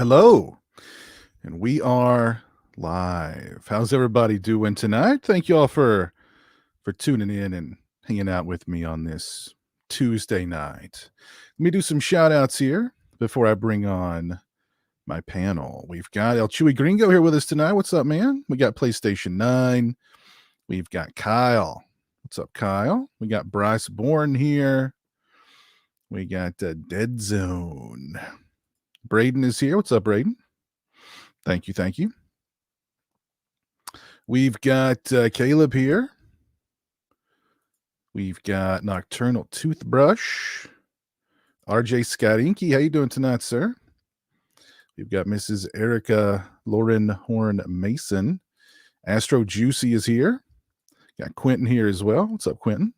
Hello, and we are live. How's everybody doing tonight? Thank you all for tuning in and hanging out with me on this Tuesday night. Let me do some shout outs here before I bring on my panel. We've got El Chewy Gringo here with us tonight. What's up, man? We got PlayStation 9. We've got Kyle. What's up, Kyle? We got Bryce Bourne here. We got Dead Zone. Braden is here. What's up, Braden? Thank you. Thank you. We've got Caleb here. We've got Nocturnal Toothbrush. RJ Skarinky. How you doing tonight, sir? We've got Mrs. Erica Lauren Horn Mason. Astro Juicy is here. Got Quentin here as well. What's up, Quentin?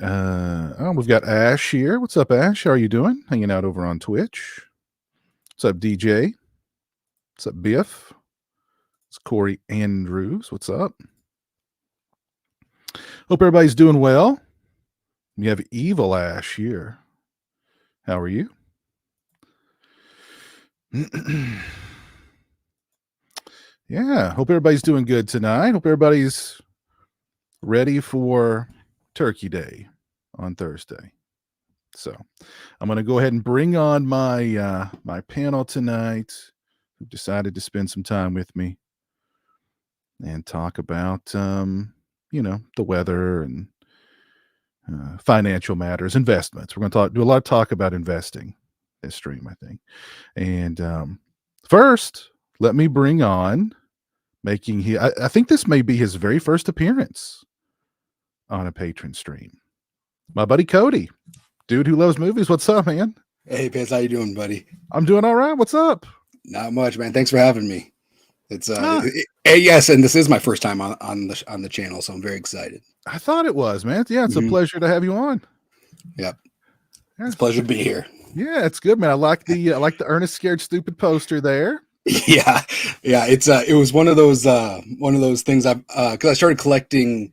We've got Ash here. What's up, Ash? How are you doing? Hanging out over on Twitch. What's up, DJ? What's up, Biff? It's Corey Andrews. What's up? Hope everybody's doing well. We have Evil Ash here. How are you? Yeah, hope everybody's doing good tonight. Hope everybody's ready for Turkey Day on Thursday. So I'm going to go ahead and bring on my my panel tonight, who decided to spend some time with me and talk about, the weather and financial matters, investments. We're going to do a lot of talk about investing this stream, I think. And first, let me bring on I think this may be his very first appearance on a patron stream. My buddy Cody, dude who loves movies. What's up, man? Hey, Piz, how you doing, buddy? I'm doing all right. What's up? Not much, man. Thanks for having me. It's yes, and this is my first time on the channel, so I'm very excited. I thought it was, man. Yeah, it's a pleasure to have you on. Yep, it's a pleasure to be here. Yeah, it's good, man. I like the Ernest Scared Stupid poster there. Yeah. It's it was one of those things because I started collecting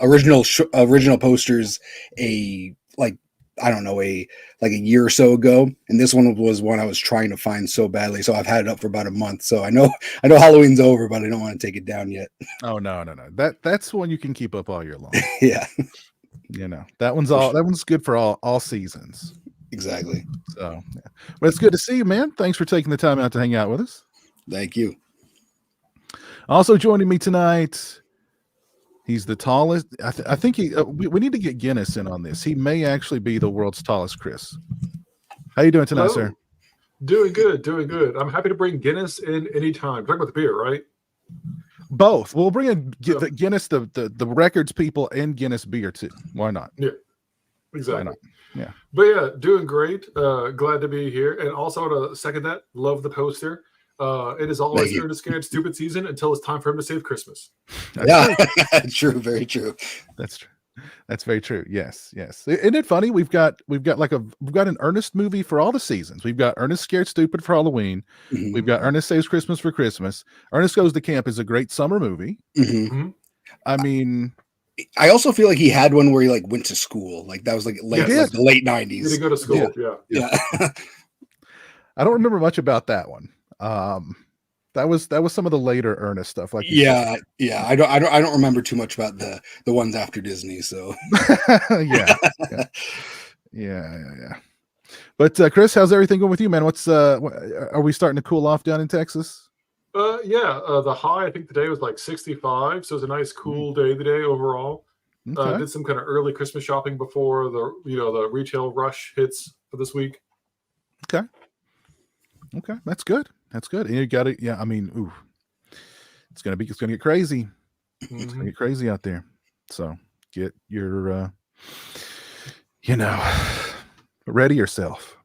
original posters a year or so ago, and this one was one I was trying to find so badly. So I've had it up for about a month. So I know Halloween's over, but I don't want to take it down yet. Oh no. That's one you can keep up all year long. Yeah. That one's good for all seasons. Exactly. So, yeah. Well, it's good to see you, man. Thanks for taking the time out to hang out with us. Thank you. Also joining me tonight, he's the tallest. I think we need to get Guinness in on this. He may actually be the world's tallest Chris. How you doing tonight, sir? Doing good. I'm happy to bring Guinness in anytime. Talking about the beer, right? Both. We'll bring in Guinness, the records people, and Guinness beer too. Why not? Yeah, exactly. Why not? Yeah. But yeah, doing great. Glad to be here. And also to second that, love the poster. It is always Ernest Scared Stupid season until it's time for him to save Christmas. Yeah, true. Very true. That's true. That's very true. Yes. Isn't it funny? We've got an Ernest movie for all the seasons. We've got Ernest Scared Stupid for Halloween. Mm-hmm. We've got Ernest Saves Christmas for Christmas. Ernest Goes to Camp is a great summer movie. Mm-hmm. I mean, I also feel like he had one where he went to school. Like that was like the late 90s. Did he go to school? Yeah. I don't remember much about that one. That was some of the later Ernest stuff. Like yeah. I don't remember too much about the ones after Disney. So yeah. But Chris, how's everything going with you, man? Are we starting to cool off down in Texas? The high I think today was like 65, so it was a nice cool day today overall. Okay. Did some kind of early Christmas shopping before the retail rush hits for this week. Okay, that's good. And you got it. Yeah, I mean, it's gonna get crazy. Mm-hmm. It's gonna get crazy out there. So get your ready yourself.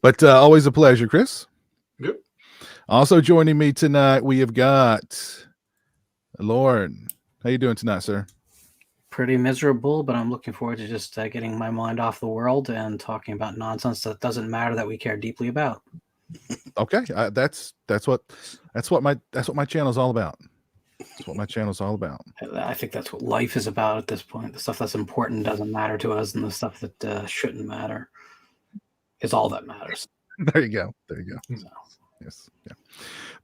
But always a pleasure, Chris. Yep. Also joining me tonight, we have got Lauren. How you doing tonight, sir? Pretty miserable, but I'm looking forward to just getting my mind off the world and talking about nonsense that doesn't matter that we care deeply about. Okay, that's what my channel is all about. That's what my channel's all about. I think that's what life is about at this point. The stuff that's important doesn't matter to us, and the stuff that shouldn't matter is all that matters. There you go. There you go. So. Yes. Yeah.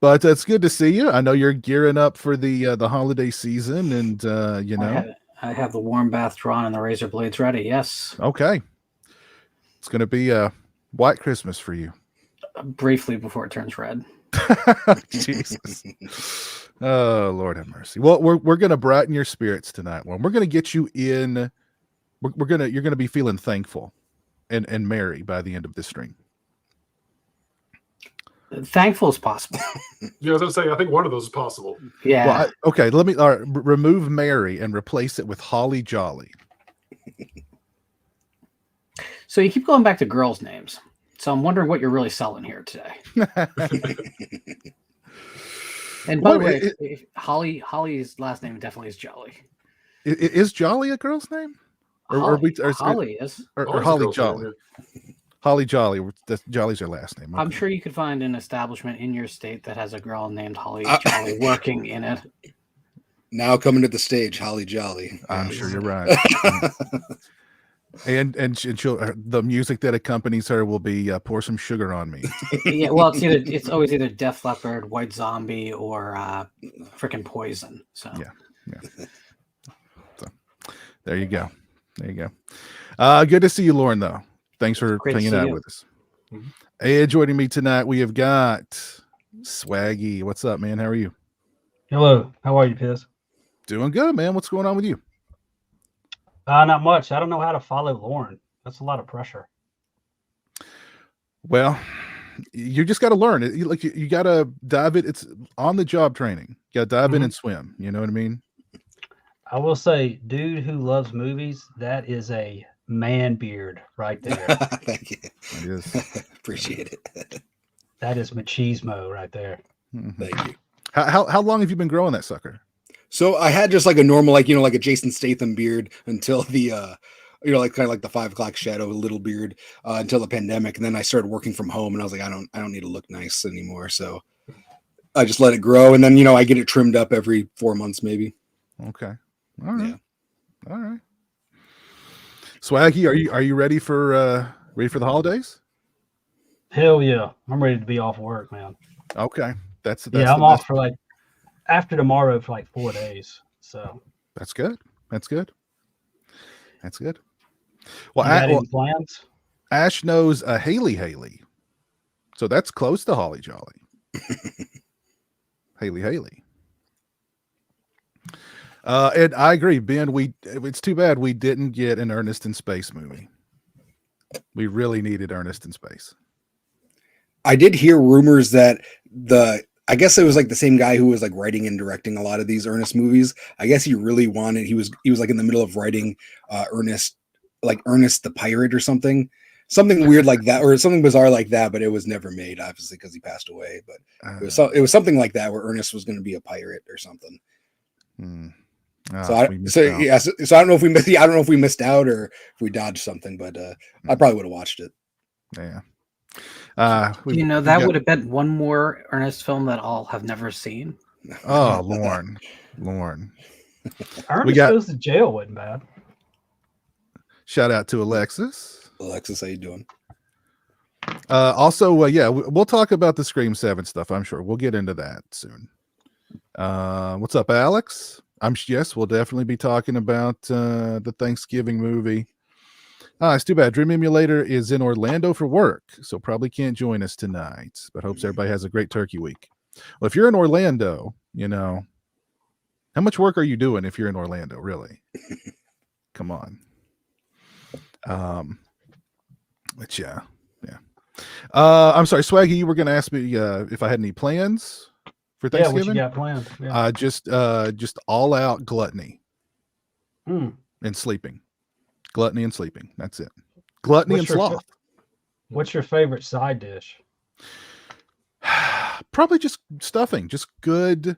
But it's good to see you. I know you're gearing up for the holiday season, and you know, I have the warm bath drawn and the razor blades ready. Yes. Okay. It's going to be a white Christmas for you. Briefly before it turns red. Jesus. Oh, Lord have mercy. Well, we're going to brighten your spirits tonight. Well, we're going to get you in. You're going to be feeling thankful and merry by the end of this stream. Thankful is possible. Yeah, I was going to say, I think one of those is possible. Yeah. Well, okay. Let me remove Mary and replace it with Holly Jolly. So you keep going back to girls' names. So I'm wondering what you're really selling here today. And by the way, Holly's last name definitely is Jolly. Is Jolly a girl's name? Holly is. Or Holly Jolly. Holly Jolly. Jolly's her last name. Okay. I'm sure you could find an establishment in your state that has a girl named Holly Jolly working in it. Now coming to the stage, Holly Jolly. I'm sure you're right. and she'll, the music that accompanies her will be "Pour Some Sugar on Me." Yeah, well, it's always either Def Leppard, White Zombie, or freaking Poison. So yeah. So there you go. There you go. Good to see you, Lauren. Though, thanks for hanging out with us. Mm-hmm. And joining me tonight, we have got Swaggy. What's up, man? How are you? Hello. How are you, Piz? Doing good, man. What's going on with you? Not much. I don't know how to follow Lauren. That's a lot of pressure. Well, you just got to learn it. You got to dive it. It's on the job training. You got to dive in and swim. You know what I mean? I will say, dude who loves movies, that is a man beard right there. Thank you. It is. Appreciate it. That is machismo right there. Mm-hmm. Thank you. How long have you been growing that sucker? So I had just like a normal, like a Jason Statham beard until the, like kind of like the 5 o'clock shadow, little beard until the pandemic. And then I started working from home and I was like, I don't need to look nice anymore. So I just let it grow. And then, I get it trimmed up every 4 months, maybe. Okay. All right. Yeah. All right. Swaggy, are you ready for the holidays? Hell yeah. I'm ready to be off work, man. Okay. That's I'm off for like after tomorrow for like 4 days. So that's good. That's good. That's good. Well, any plans? Ash knows a Haley. So that's close to Holly Jolly. Haley. And I agree, Ben, it's too bad we didn't get an Ernest in Space movie. We really needed Ernest in Space. I did hear rumors that I guess it was like the same guy who was like writing and directing a lot of these Ernest movies. I guess he really wanted, he was like in the middle of writing Ernest the Pirate or something weird like that, or something bizarre like that, but it was never made, obviously, because he passed away. But it was something like that where Ernest was going to be a pirate or something. So I don't know if we missed out or if we dodged something, but I probably would have watched it. Yeah. That would have been one more Ernest film that I'll have never seen. Oh, Lauren. Ernest goes to jail wasn't bad. Shout out to Alexis. Alexis, how you doing? Also, we'll talk about the Scream 7 stuff. I'm sure we'll get into that soon. What's up, Alex? Yes, we'll definitely be talking about the Thanksgiving movie. It's too bad. Dream Emulator is in Orlando for work, so probably can't join us tonight, but hopes everybody has a great turkey week. Well, if you're in Orlando, how much work are you doing if you're in Orlando, really? Come on. But yeah. I'm sorry, Swaggy, you were going to ask me if I had any plans for Thanksgiving? Yeah, what you got planned? Yeah. Just all out gluttony and sleeping. Gluttony and sleeping. That's it. Gluttony and sloth. What's your favorite side dish? Probably just stuffing. Just good,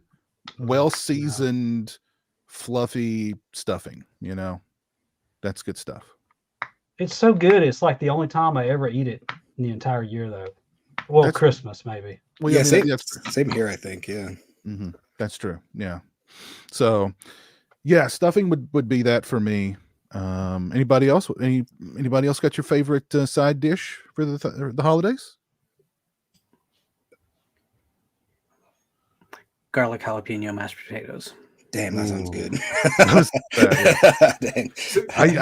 well-seasoned, fluffy stuffing. That's good stuff. It's so good. It's like the only time I ever eat it in the entire year, though. Well, Christmas maybe. Well, yeah, same here, I think. Yeah. Mm-hmm. That's true. Yeah. So yeah, stuffing would be that for me. Anybody else? Anybody else got your favorite side dish for the holidays? Garlic jalapeno mashed potatoes. Damn, that sounds good. Dang.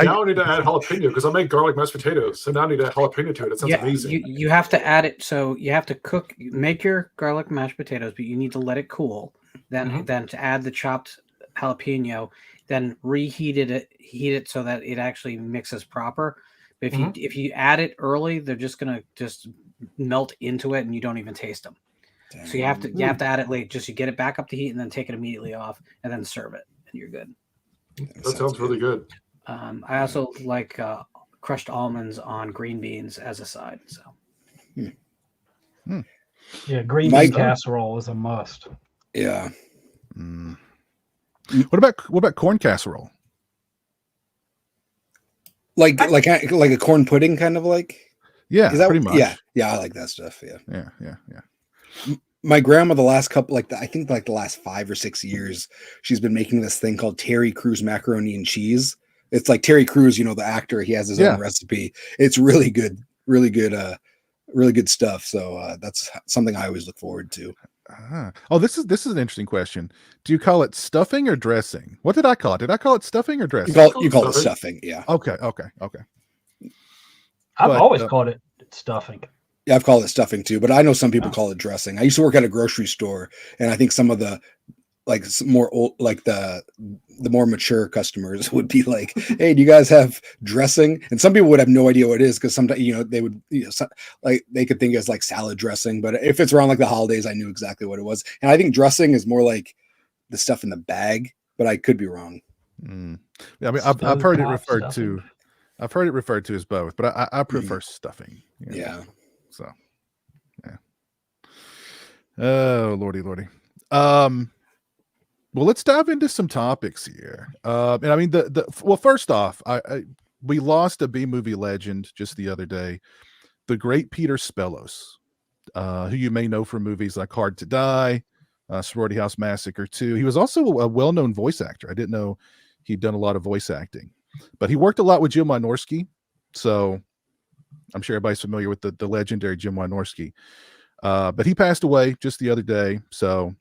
Now I need to add jalapeno because I make garlic mashed potatoes. So now I need to add jalapeno to it. It sounds amazing. You have to add it. So you have to make your garlic mashed potatoes, but you need to let it cool. Then to add the chopped jalapeno, then heat it so that it actually mixes proper. But if you add it early, they're just gonna melt into it, and you don't even taste them. Damn. So you have to add it late, just to get it back up to heat, and then take it immediately off, and then serve it, and you're good. That sounds really good. I also like crushed almonds on green beans as a side. So, yeah, green bean casserole is a must. Yeah. What about corn casserole? Like a corn pudding, kind of like. Yeah, pretty much. Yeah, I like that stuff. Yeah. My grandma, the last couple, I think the last 5 or 6 years, she's been making this thing called Terry Crews macaroni and cheese. It's like Terry Crews, the actor. He has his own recipe. It's really good stuff. So that's something I always look forward to. Oh, this is an interesting question. Do you call it stuffing or dressing? What did I call it? Did I call it stuffing or dressing? You call it stuffing. Yeah. Okay. I've always called it stuffing. Yeah, I've called it stuffing too, but I know some people call it dressing. I used to work at a grocery store, and I think some of the the more mature customers would be like, "Hey, do you guys have dressing?" And some people would have no idea what it is because sometimes they would they could think it's like salad dressing. But if it's around like the holidays, I knew exactly what it was. And I think dressing is more like the stuff in the bag, but I could be wrong. Yeah, I mean, I've heard it referred to. I've heard it referred to as both, but I prefer stuffing. Yeah. So, yeah. Oh, lordy. Well, let's dive into some topics here. And I mean, well, first off, we lost a B-movie legend just the other day, the great Peter Spelos, who you may know from movies like Hard to Die, Sorority House Massacre 2. He was also a well-known voice actor. I didn't know he'd done a lot of voice acting, but he worked a lot with Jim Wynorski, so I'm sure everybody's familiar with the legendary Jim Wynorski. But he passed away just the other day, so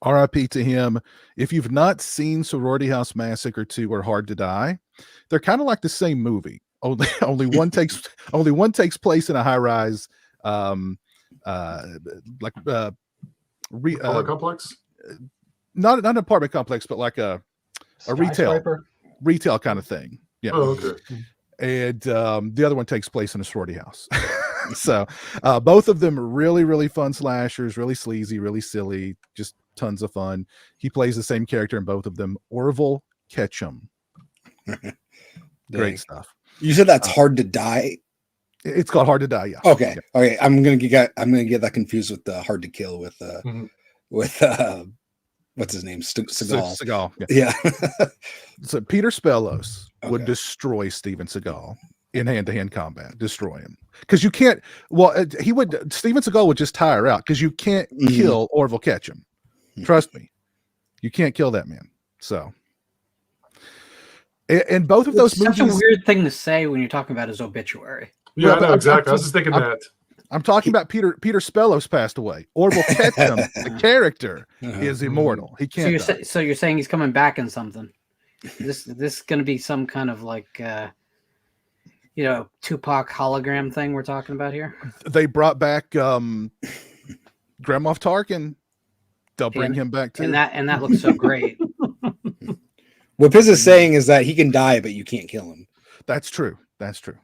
RIP to him. If you've not seen Sorority House Massacre 2 or Hard to Die, they're kind of like the same movie. Only one takes place in a high rise, apartment complex. Not an apartment complex, but like a retail kind of thing. Yeah. Oh, okay. And the other one takes place in a sorority house. So both of them are really, really fun slashers, really sleazy, really silly, just tons of fun. He plays the same character in both of them, Orville Ketchum. Great stuff. You said that's Hard to Die? It's called Hard to Die, yeah. Okay. I'm gonna get that confused with Hard to Kill with what's his name? Seagal. Yeah. So Peter Spelos would destroy Steven Seagal in hand-to-hand combat, destroy him. Because you can't, Steven Seagal would just tire out because you can't kill Orville Ketchum. Trust me. You can't kill that man. So, and both of those movies. Such a weird thing to say when you're talking about his obituary. Yeah, I know, exactly. I was just thinking that. I'm talking about Peter Spelos passed away. Orville Ketchum, the character, is immortal. He can't. So you're saying he's coming back in something? This is going to be some kind of like, Tupac hologram thing we're talking about here. They brought back Grand Moff Tarkin. They'll bring him back too, and that looks so great. What Piz is saying is that he can die, but you can't kill him. That's true.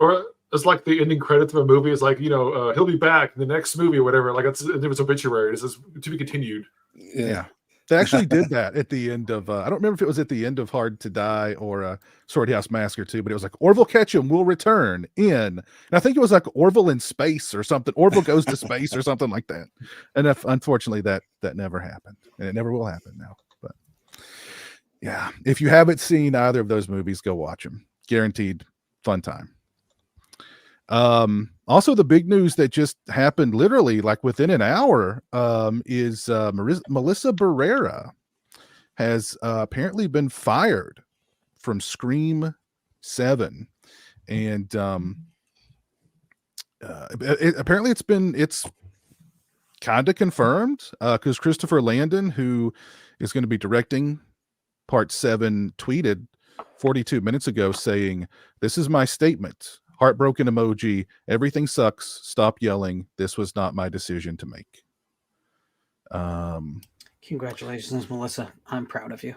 Or it's like the ending credits of a movie is like, he'll be back in the next movie or whatever. Like it was obituary. It says to be continued. Yeah. They actually did that at the end of, I don't remember if it was at the end of Hard to Die or Sorority House Massacre 2, but it was like Orville Ketchum will return in, and I think it was like Orville in space or something. Orville goes to space or something like that. And unfortunately that never happened, and it never will happen now. But yeah, if you haven't seen either of those movies, go watch them. Guaranteed fun time. Also, the big news that just happened literally like within an hour is Melissa Barrera has apparently been fired from Scream 7, and apparently it's kind of confirmed because Christopher Landon, who is going to be directing Part 7, tweeted 42 minutes ago saying, "This is my statement. Heartbroken emoji. Everything sucks. Stop yelling. This was not my decision to make." Congratulations, Melissa. I'm proud of you.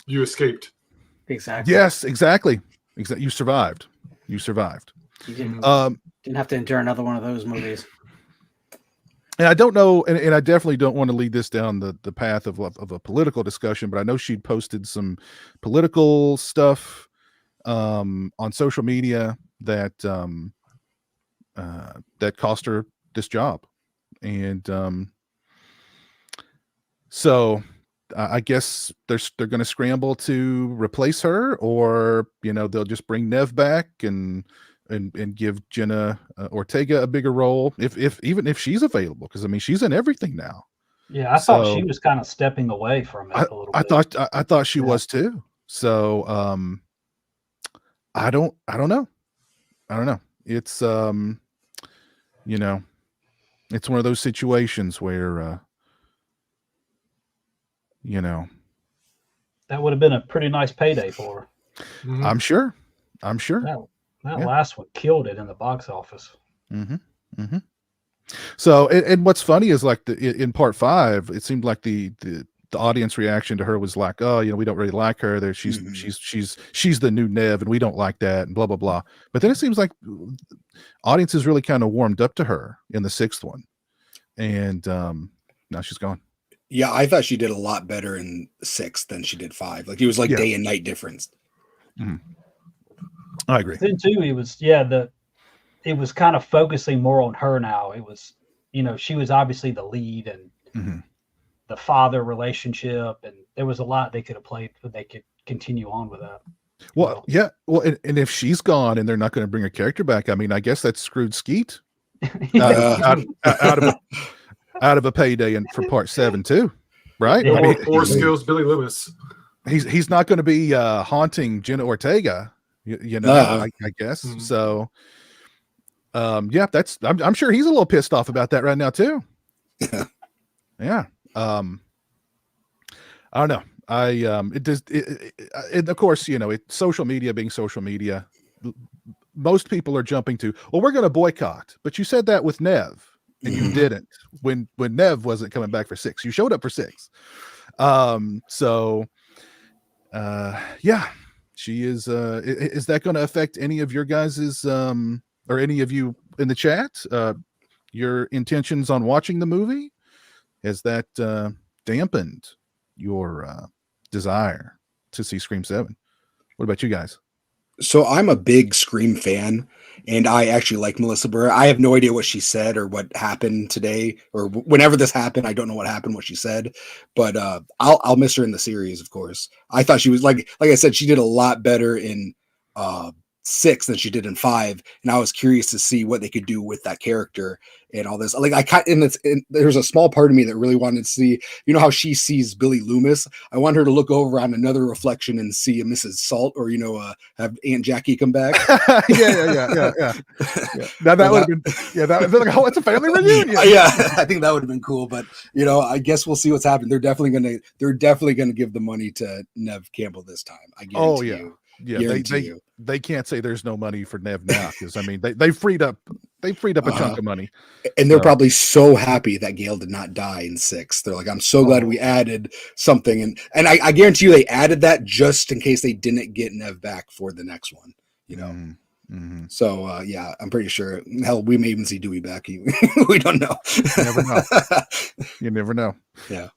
You escaped. Exactly. Yes, exactly. You survived. You survived. You didn't have to endure another one of those movies. And I don't know, and I definitely don't want to lead this down the path of a political discussion, but I know she'd posted some political stuff on social media that that cost her this job. And so I guess they're going to scramble to replace her, or they'll just bring Nev back and give Jenna Ortega a bigger role, even if she's available, because I mean she's in everything now. Yeah, I thought she was kind of stepping away from it a little bit. I thought she was too. So I don't know. It's it's one of those situations where that would have been a pretty nice payday for her. Mm-hmm. I'm sure. That last one killed it in the box office. So, and what's funny is like in Part 5, it seemed like the audience reaction to her was like, "Oh, we don't really like her. There, she's the new Nev, and we don't like that," and blah blah blah. But then it seems like audiences really kind of warmed up to her in the 6th one, and now she's gone. Yeah, I thought she did a lot better in 6 than she did 5. Like it was like day and night difference. I agree. Then too, it was kind of focusing more on her now. It was, she was obviously the lead and the father relationship, and there was a lot they could have played, but they could continue on with that. Well, yeah. Well, and if she's gone and they're not going to bring a character back, I mean, I guess that's screwed Skeet out of a payday for Part 7 too, right? No I more mean, Force Skills Billy Loomis. He's not going to be haunting Jenna Ortega, I guess. So, yeah, I'm sure he's a little pissed off about that right now too. Yeah. I don't know. And of course, social media being social media, most people are jumping to, well, we're going to boycott, but you said that with Nev and you didn't when Nev wasn't coming back for 6. You showed up for 6. Yeah, she is that going to affect any of your guys's or any of you in the chat your intentions on watching the movie? Has that dampened your desire to see Scream 7? What about you guys? So I'm a big Scream fan, and I actually like Melissa Barrera. I have no idea what she said or what happened today or whenever this happened. I don't know what happened, what she said, but I'll miss her in the series, of course. I thought she was like I said, she did a lot better in 6 than she did in 5, and I was curious to see what they could do with that character and all this. Like there's a small part of me that really wanted to see, how she sees Billy Loomis. I want her to look over on another reflection and see a Mrs. Salt, or have Aunt Jackie come back. Yeah. Now that would have been, that would be like, oh, it's a family reunion. Yeah, I think that would have been cool. But I guess we'll see what's happening. They're definitely gonna give the money to Nev Campbell this time. I guarantee you. Yeah, they can't say there's no money for Nev now, because I mean they freed up a chunk of money, and they're probably so happy that Gail did not die in 6. They're like, I'm so glad we added something, and I guarantee you they added that just in case they didn't get Nev back for the next one. So yeah, I'm pretty sure. Hell, we may even see Dewey back. We don't know. You never know. Yeah.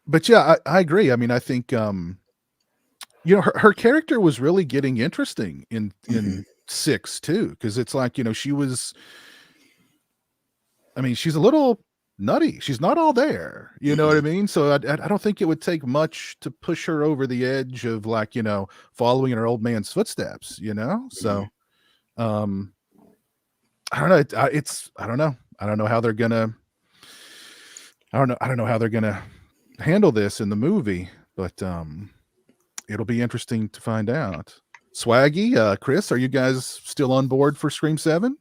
But yeah, I agree. I mean, I think her character was really getting interesting in 6 too, because it's like, she was, I mean, she's a little nutty. She's not all there, you know what I mean? So I don't think it would take much to push her over the edge of like, following in her old man's footsteps, So I don't know. I don't know. I don't know how they're gonna handle this in the movie. but it'll be interesting to find out. Swaggy, Chris, are you guys still on board for Scream 7?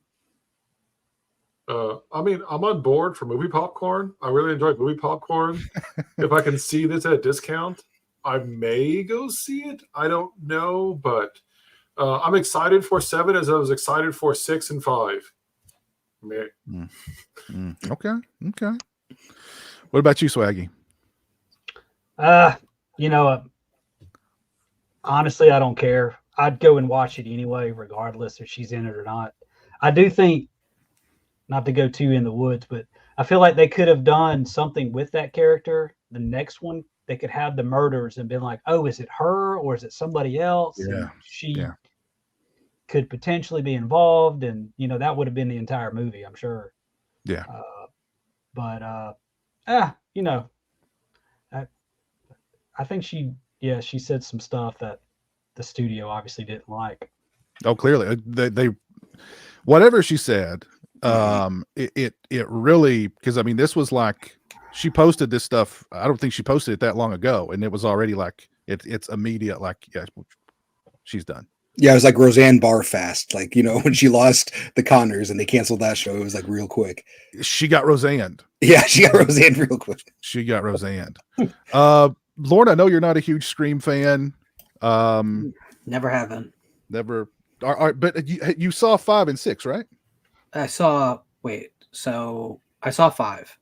I mean, I'm on board for movie popcorn. I really enjoy movie popcorn. If I can see this at a discount, I may go see it. I don't know, but I'm excited for 7 as I was excited for 6 and 5. Okay. What about you, Swaggy? Honestly, I don't care. I'd go and watch it anyway, regardless if she's in it or not. I do think, not to go too in the woods, but I feel like they could have done something with that character. The next one, they could have the murders and been like, oh, is it her or is it somebody else? Yeah. And she could potentially be involved. And, that would have been the entire movie, I'm sure. Yeah. I think she said some stuff that the studio obviously didn't like. Oh, clearly they whatever she said, it really, because I mean, this was like, she posted this stuff. I don't think she posted it that long ago, and it was already like it's immediate. Like, yeah, she's done. Yeah, it was like Roseanne Barfast. Like, when she lost the Connors and they canceled that show, it was like real quick. She got Roseanne. Yeah, she got Roseanne real quick. She got Roseanne. Lauren, I know you're not a huge Scream fan. Never have been. Never. But you saw 5 and 6, right? I saw 5.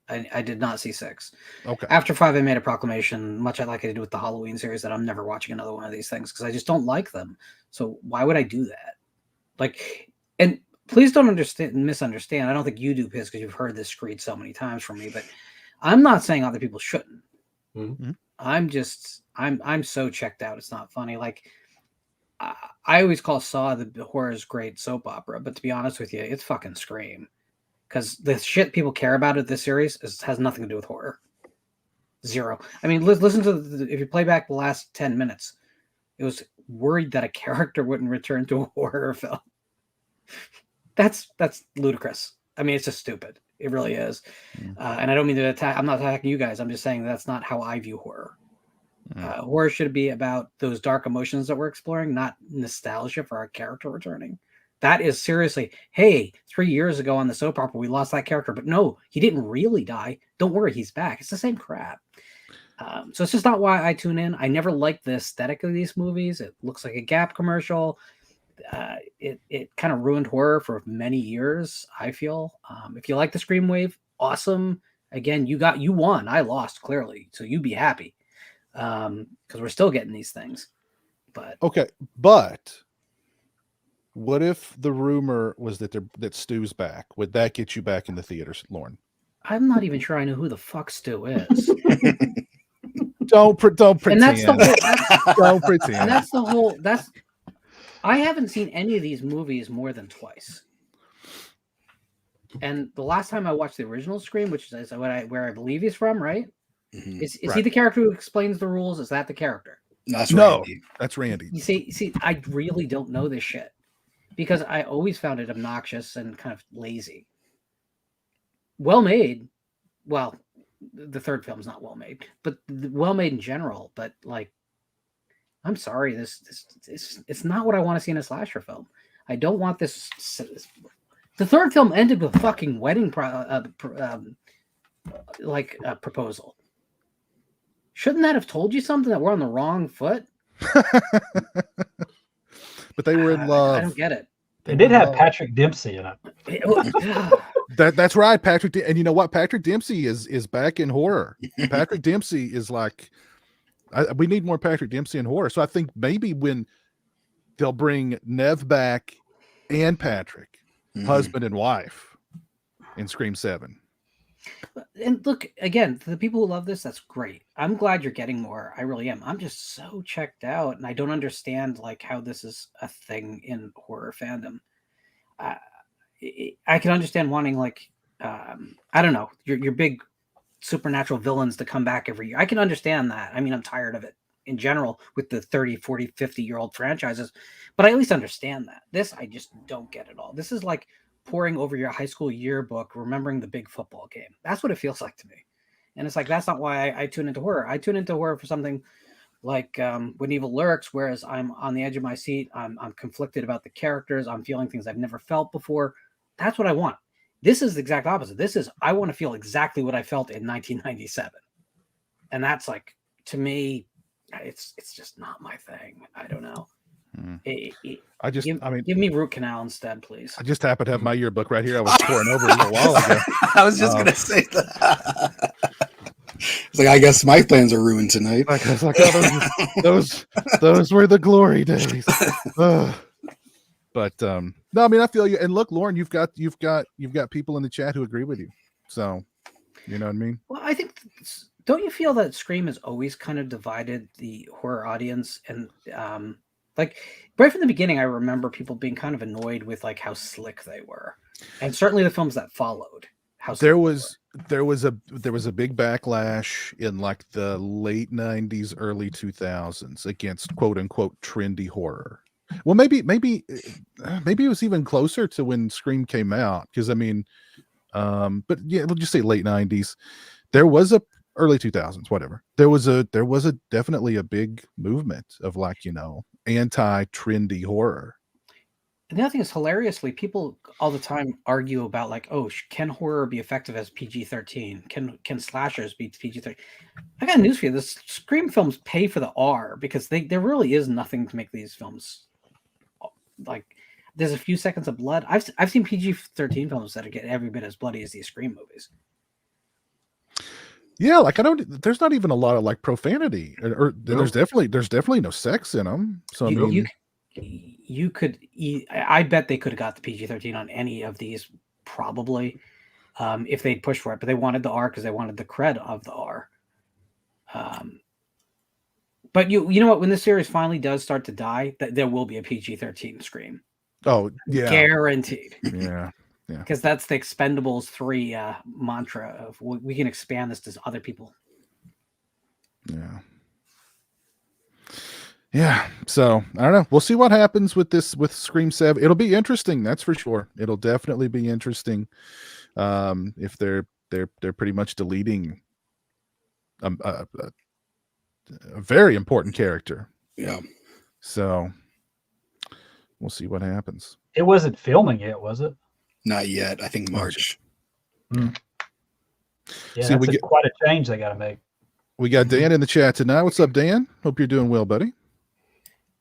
I did not see 6. Okay. After 5, I made a proclamation, much like I did with the Halloween series, that I'm never watching another one of these things because I just don't like them. So why would I do that? Like, and please don't misunderstand. I don't think you do, Piz, because you've heard this screed so many times from me. But I'm not saying other people shouldn't. Mm-hmm. I'm so checked out. It's not funny. Like, I always call Saw the horror's great soap opera, but to be honest with you, it's fucking Scream. Because the shit people care about at this series has nothing to do with horror. Zero. I mean, listen to if you play back the last 10 minutes, it was worried that a character wouldn't return to a horror film. That's ludicrous. I mean, it's just stupid. It really is. And I don't mean to attack. I'm not attacking you guys. I'm just saying that's not how I view horror. Horror should be about those dark emotions that we're exploring, not nostalgia for our character returning. That is seriously, hey, 3 years ago on the soap opera, we lost that character, but no, he didn't really die. Don't worry, he's back. It's the same crap. So it's just not why I tune in. I never liked the aesthetic of these movies. It looks like a Gap commercial. It kind of ruined horror for many years, I feel. If you like the Scream wave, awesome. Again, you won. I lost, clearly. So you be happy. Because we're still getting these things. But okay, but what if the rumor was that Stu's back? Would that get you back in the theaters, Lauren? I'm not even sure I know who the fuck Stu is. Don't pretend. And that's the whole. Don't pretend. And that's the whole. I haven't seen any of these movies more than twice. And the last time I watched the original Scream, which is where I believe he's from, right? Mm-hmm. Is he the character who explains the rules? Is that the character? That's Randy. No, that's Randy. You see, I really don't know this shit because I always found it obnoxious and kind of lazy. Well made. Well, the third film's not well made, but well made in general. But like, I'm sorry, it's not what I want to see in a slasher film. I don't want this. The third film ended with fucking wedding proposal. Shouldn't that have told you something, that we're on the wrong foot? But they were in love. I don't get it. They did have Patrick Dempsey in it. That's right, Patrick. And you know what? Patrick Dempsey is back in horror. Patrick Dempsey is like, we need more Patrick Dempsey in horror. So I think maybe when they'll bring Nev back and Patrick, husband and wife, in Scream 7. And look, again, for the people who love this, that's great. I'm glad you're getting more. I really am. I'm just so checked out, and I don't understand like how this is a thing in horror fandom. I can understand wanting like I don't know, your big supernatural villains to come back every year. I can understand that. I mean, I'm tired of it in general with the 30, 40, 50-year-old franchises, but I at least understand that. This, I just don't get at all. This is like poring over your high school yearbook, remembering the big football game. That's what it feels like to me. And it's like, that's not why I tune into horror. I tune into horror for something like when evil lurks, whereas I'm on the edge of my seat, I'm conflicted about the characters, I'm feeling things I've never felt before. That's what I want. This is the exact opposite. This is, I want to feel exactly what I felt in 1997. And that's like, to me, it's just not my thing. I don't know. Give me root canal instead, please. I just happen to have my yearbook right here. I was pouring over a little while ago. I was just gonna say that. It's like, I guess my plans are ruined tonight. Like, I was like, oh, those were the glory days. But no, I mean, I feel you. And look, Lauren, you've got people in the chat who agree with you. So, you know what I mean? Well, I think, don't you feel that Scream has always kind of divided the horror audience? And like right from the beginning, I remember people being kind of annoyed with like how slick they were, and certainly the films that followed. There was a big backlash in like the late 90s, early 2000s against quote unquote trendy horror. Well, maybe it was even closer to when Scream came out, because I mean, but yeah, we'll just say late 90s. There was a early 2000s, whatever. There was definitely a big movement of like, you know, anti-trendy horror. And the other thing is, hilariously, people all the time argue about like, oh, can horror be effective as PG-13? Can slashers be PG-13? I got news for you. The Scream films pay for the R, because there really is nothing to make these films like. There's a few seconds of blood. I've seen PG-13 films that get every bit as bloody as these Scream movies. Yeah, like there's not even a lot of like profanity, or there's definitely no sex in them. So you could, I bet they could have got the PG-13 on any of these, probably, if they'd pushed for it. But they wanted the R because they wanted the cred of the R. But you know what? When this series finally does start to die, there will be a PG-13 Scream. Oh yeah, guaranteed. Yeah. Because that's the Expendables 3 mantra of we can expand this to other people. Yeah. So I don't know. We'll see what happens with Scream 7. It'll be interesting, that's for sure. It'll definitely be interesting. If they're pretty much deleting a very important character. Yeah. So we'll see what happens. It wasn't filming yet, was it? Not yet. I think March. Yeah, see, that's quite a change they got to make. We got Dan in the chat tonight. What's up, Dan? Hope you're doing well, buddy.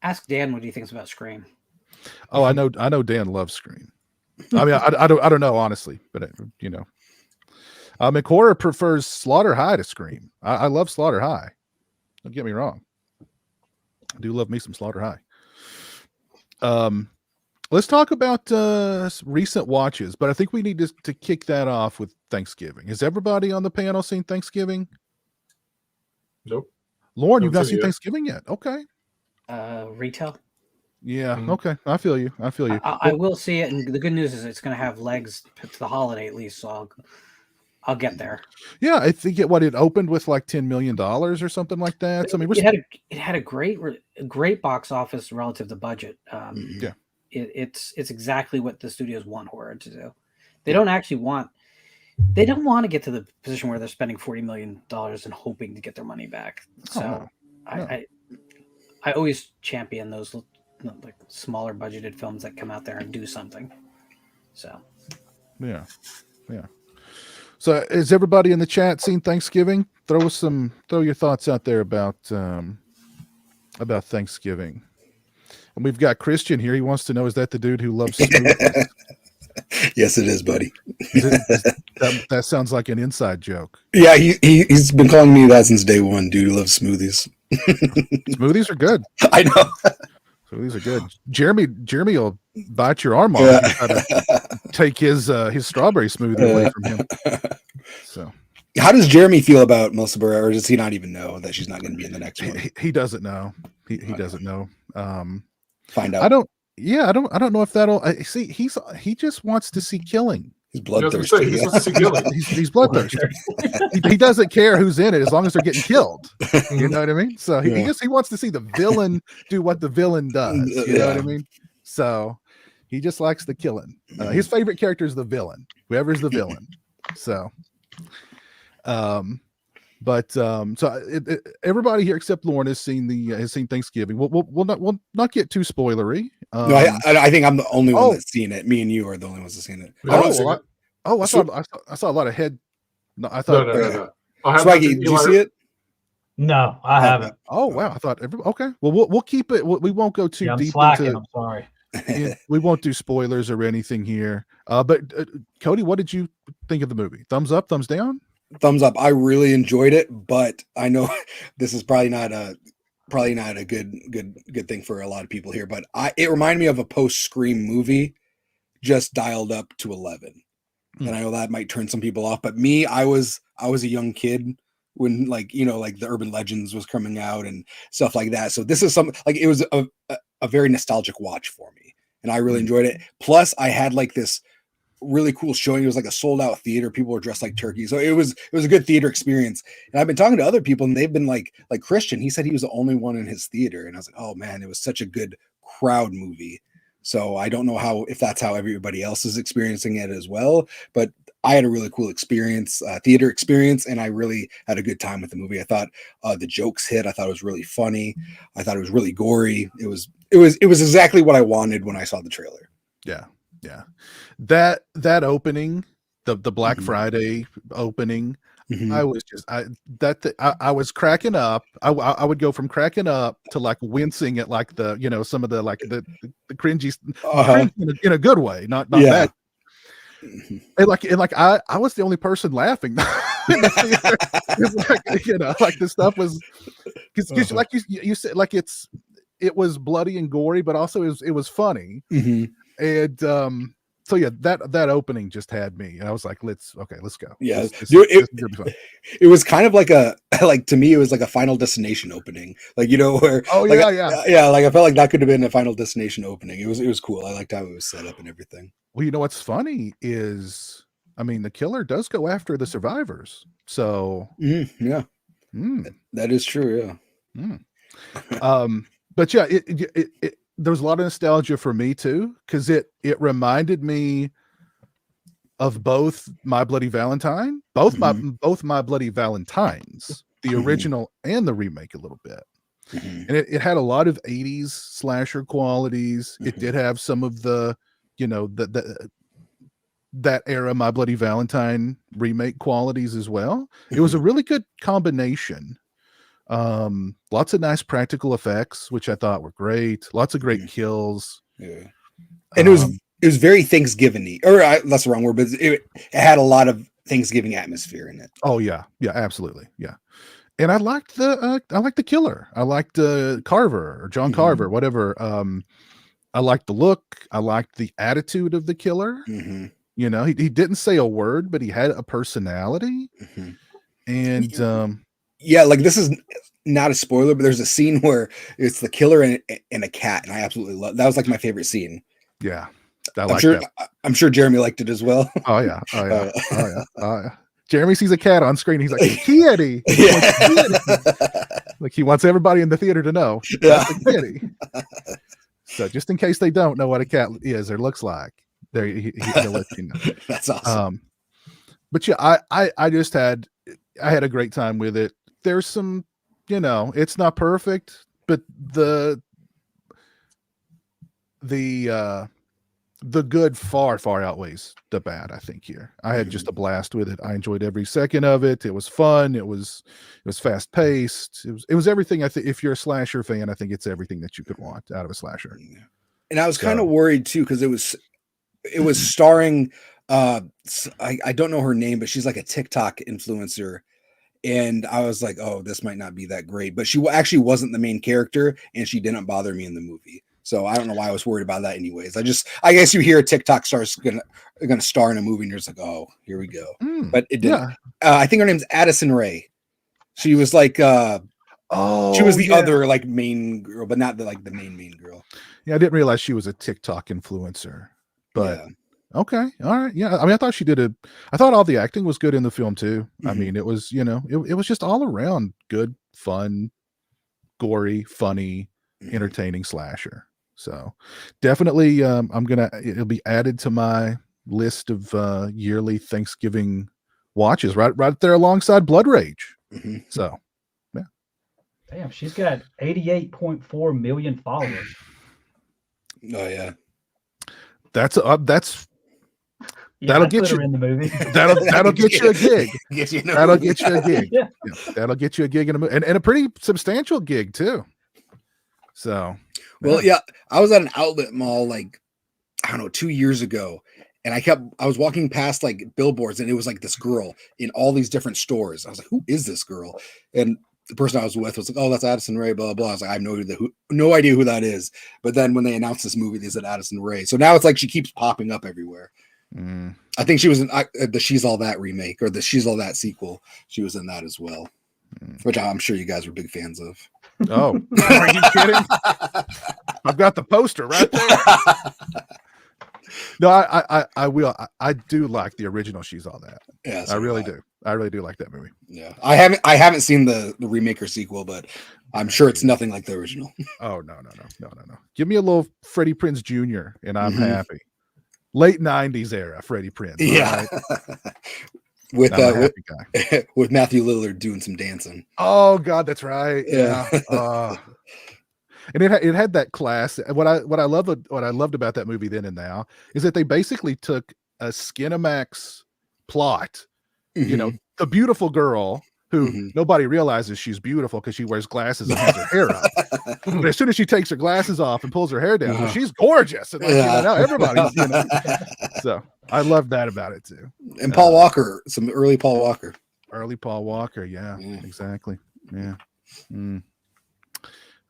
Ask Dan what he thinks about Scream. Oh, I know Dan loves Scream. I mean, I don't know, honestly, but you know, McCora prefers Slaughter High to Scream. I love Slaughter High. Don't get me wrong. I do love me some Slaughter High. Let's talk about recent watches, but I think we need to kick that off with Thanksgiving. Has everybody on the panel seen Thanksgiving? Nope. Lauren, you've not seen Thanksgiving yet? Okay. Retail. Yeah. Okay. I feel you. I will see it, and the good news is it's going to have legs to the holiday at least, so I'll get there. Yeah, I think it opened with like $10 million or something like that. So I mean, it had a great box office relative to budget. Yeah. It's exactly what the studios want horror to do. They don't want to get to the position where they're spending $40 million and hoping to get their money back. So I always champion those like smaller budgeted films that come out there and do something. So yeah. So has everybody in the chat seen Thanksgiving? Throw your thoughts out there about Thanksgiving. And we've got Christian here. He wants to know, is that the dude who loves smoothies? Yes, it is, buddy. That sounds like an inside joke. Yeah, he's been calling me that since day one. Dude who loves smoothies. Smoothies are good. I know. Smoothies are good. Jeremy will bite your arm off and try to take his strawberry smoothie away from him. So, how does Jeremy feel about Melissa Barrera, or does he not even know that she's not going to be in the next one? He doesn't know. He doesn't know. Find out. I don't know if that'll see. He just wants to see killing. He's bloodthirsty. He's bloodthirsty. He doesn't care who's in it as long as they're getting killed. You know what I mean? So he wants to see the villain do what the villain does. You know what I mean? So he just likes the killing. His favorite character is the villain, whoever's the villain. So, But everybody here except Lauren has seen Thanksgiving. We'll not get too spoilery. No, I think I'm the only one that's seen it. Me and you are the only ones that's seen it. I saw a lot of head. No, I thought. No. I have Swaggy, did you see it? No, I haven't. Oh wow, I thought okay. Well, we'll keep it. We won't go too I'm deep slacking. into. I'm sorry. We won't do spoilers or anything here. But Cody, what did you think of the movie? Thumbs up, thumbs down? Thumbs up. I really enjoyed it, but I know this is probably not a good thing for a lot of people here. But it reminded me of a post-Scream movie, just dialed up to 11. And I know that might turn some people off, but me, I was a young kid when the urban legends was coming out and stuff like that. So this is it was a very nostalgic watch for me, and I really enjoyed it. Plus, I had like this really cool showing. It was like a sold out theater. People were dressed like turkey, so it was a good theater experience. And I've been talking to other people, and they've been like Christian. He said he was the only one in his theater, and I was like, oh man, it was such a good crowd movie. So I don't know if that's how everybody else is experiencing it as well, but I had a really cool experience, theater experience, and I really had a good time with the movie. I thought the jokes hit. I thought it was really funny. I thought it was really gory. It was exactly what I wanted when I saw the trailer. Yeah. That opening, the Black Friday opening, I was was cracking up. I would go from cracking up to like wincing at like the some of the like the cringy cringe in a good way, not bad. And like I was the only person laughing. It's like this stuff was because like you said, like it was bloody and gory, but also it was funny. And so yeah, that opening just had me, and I was like, let's go. Yeah, it was kind of like to me, it was like a Final Destination opening, where like I felt like that could have been a Final Destination opening. It was cool. I liked how it was set up and everything. Well, what's funny is, I mean, the killer does go after the survivors. So that is true. Yeah. But yeah, it there was a lot of nostalgia for me too, because it reminded me of both My Bloody Valentine, both my Bloody Valentines, the original and the remake a little bit. And it had a lot of 80s slasher qualities. It did have some of the that era My Bloody Valentine remake qualities as well. It was a really good combination. Lots of nice practical effects, which I thought were great. Lots of great kills. Yeah. And it was very Thanksgiving-y, or that's the wrong word, but it had a lot of Thanksgiving atmosphere in it. Oh yeah, absolutely, yeah. And I liked the killer. I liked Carver or John Carver, whatever. I liked the look. I liked the attitude of the killer. He didn't say a word, but he had a personality. And yeah, like this is not a spoiler, but there's a scene where it's the killer and a cat, and I absolutely love that. Was like my favorite scene. Yeah, I'm sure Jeremy liked it as well. Oh yeah. Jeremy sees a cat on screen. He's like, kitty. Like he wants everybody in the theater to know. That's a kitty. So just in case they don't know what a cat is or looks like, there he'll let you know. That's awesome. But yeah, I just had a great time with it. There's some, it's not perfect, but the good far outweighs the bad, I think here. I had just a blast with it. I enjoyed every second of it. It was fun. It was fast paced. It was everything. I think if you're a slasher fan, I think it's everything that you could want out of a slasher. And I was kind of worried too, because it was starring I don't know her name, but she's like a TikTok influencer. And I was like, oh, this might not be that great. But she actually wasn't the main character, and she didn't bother me in the movie. So I don't know why I was worried about that anyways. I guess you hear a TikTok star's gonna star in a movie, and you're just like, oh, here we go. But it didn't. Yeah. I think her name's Addison Rae. She was like she was the other like main girl, but not the main girl. Yeah, I didn't realize she was a TikTok influencer. But okay, all right. Yeah. I mean, I thought all the acting was good in the film too. I mean, it was, it was just all around good, fun, gory, funny, entertaining slasher. So definitely it'll be added to my list of yearly Thanksgiving watches, right there alongside Blood Rage. Mhm. So Damn, she's got 88.4 million followers. Oh yeah. that's Yeah, That'll I'd get put her you- in the movie. that'll get you a gig. Get you in a That'll movie. get you a gig. Yeah. Yeah, that'll get you a gig in a movie, and a pretty substantial gig too. So Well, yeah, I was at an outlet mall like I don't know 2 years ago, and I was walking past like billboards, and it was like this girl in all these different stores. I was like, who is this girl? And the person I was with was like, oh, that's Addison Rae, blah blah blah. I was like, I have no idea who that is. But then when they announced this movie, they said Addison Rae. So now it's like she keeps popping up everywhere. mm. I think she was in the She's All That remake or the She's All That sequel. She was in that as well, which I'm sure you guys were big fans of. Oh, are you kidding? I've got the poster right there. No, I do like the original She's All That. Yeah, I really do. I really do like that movie. Yeah, I haven't seen the remake or sequel, but I'm sure it's nothing like the original. Oh no. Give me a little Freddie Prinze Jr. and I'm Mhm. happy. Late '90s era Freddie Prinze. Yeah, right? with I'm a happy guy. with Matthew Lillard doing some dancing. Oh God, that's right. Yeah. And it had that class. What I loved about that movie then and now is that they basically took a Skinamax plot. You know, the beautiful girl who Mhm. nobody realizes she's beautiful because she wears glasses and has her hair up. But as soon as she takes her glasses off and pulls her hair down, well, she's gorgeous. And like, now everybody's, So I love that about it too. And Paul Walker, some early Paul Walker. Early Paul Walker, yeah. Exactly. Yeah. Mm.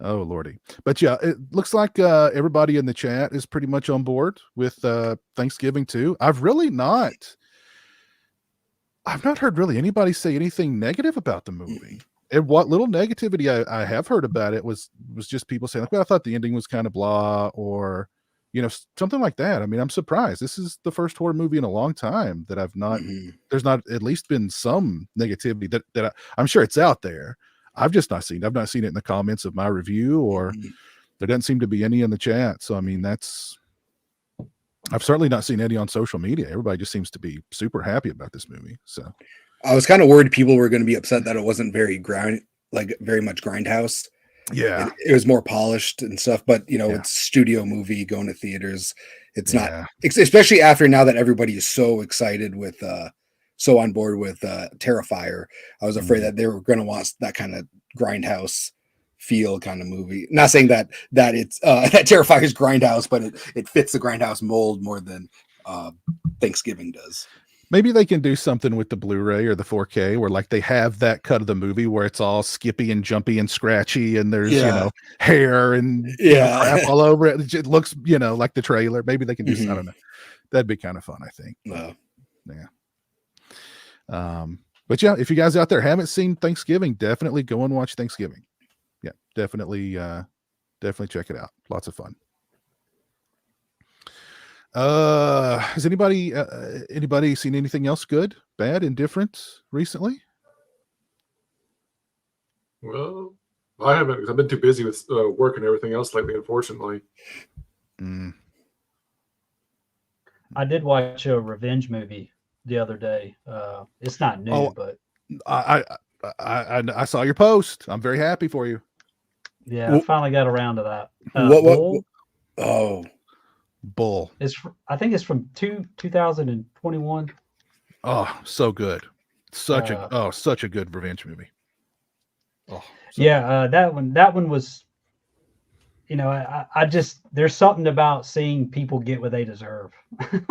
Oh Lordy. But yeah, it looks like everybody in the chat is pretty much on board with Thanksgiving too. I've not heard really anybody say anything negative about the movie. And what little negativity I have heard about it was just people saying like, well, I thought the ending was kind of blah, or something like that. I mean, I'm surprised. This is the first horror movie in a long time that I've not. There's not at least been some negativity that I'm sure it's out there. I've just not seen. I've not seen it in the comments of my review, or there doesn't seem to be any in the chat. So I mean, I've certainly not seen any on social media. Everybody just seems to be super happy about this movie. So I was kind of worried people were going to be upset that it wasn't very much grindhouse. Yeah, it was more polished and stuff. But it's a studio movie going to theaters. It's not, especially after now that everybody is so excited with, so on board with Terrifier. I was afraid that they were going to want that kind of grindhouse feel kind of movie. Not saying that it's that Terrifier is grindhouse, but it fits the grindhouse mold more than Thanksgiving does. Maybe they can do something with the Blu-ray or the 4K where like they have that cut of the movie where it's all skippy and jumpy and scratchy and there's hair and crap all over it. It looks like the trailer. Maybe they can do I don't know. That'd be kind of fun, I think. But yeah, if you guys out there haven't seen Thanksgiving, definitely go and watch Thanksgiving. Yeah, definitely check it out. Lots of fun. Has anybody seen anything else good, bad, indifferent recently? Well, I haven't, because I've been too busy with work and everything else lately, unfortunately. I did watch a revenge movie the other day. It's not new, but I saw your post. I'm very happy for you. Yeah, I finally got around to that. Bull? Oh, Bull. I think it's from 2021. Oh, so good. Such a good revenge movie. Oh, that one was, I just, there's something about seeing people get what they deserve. Some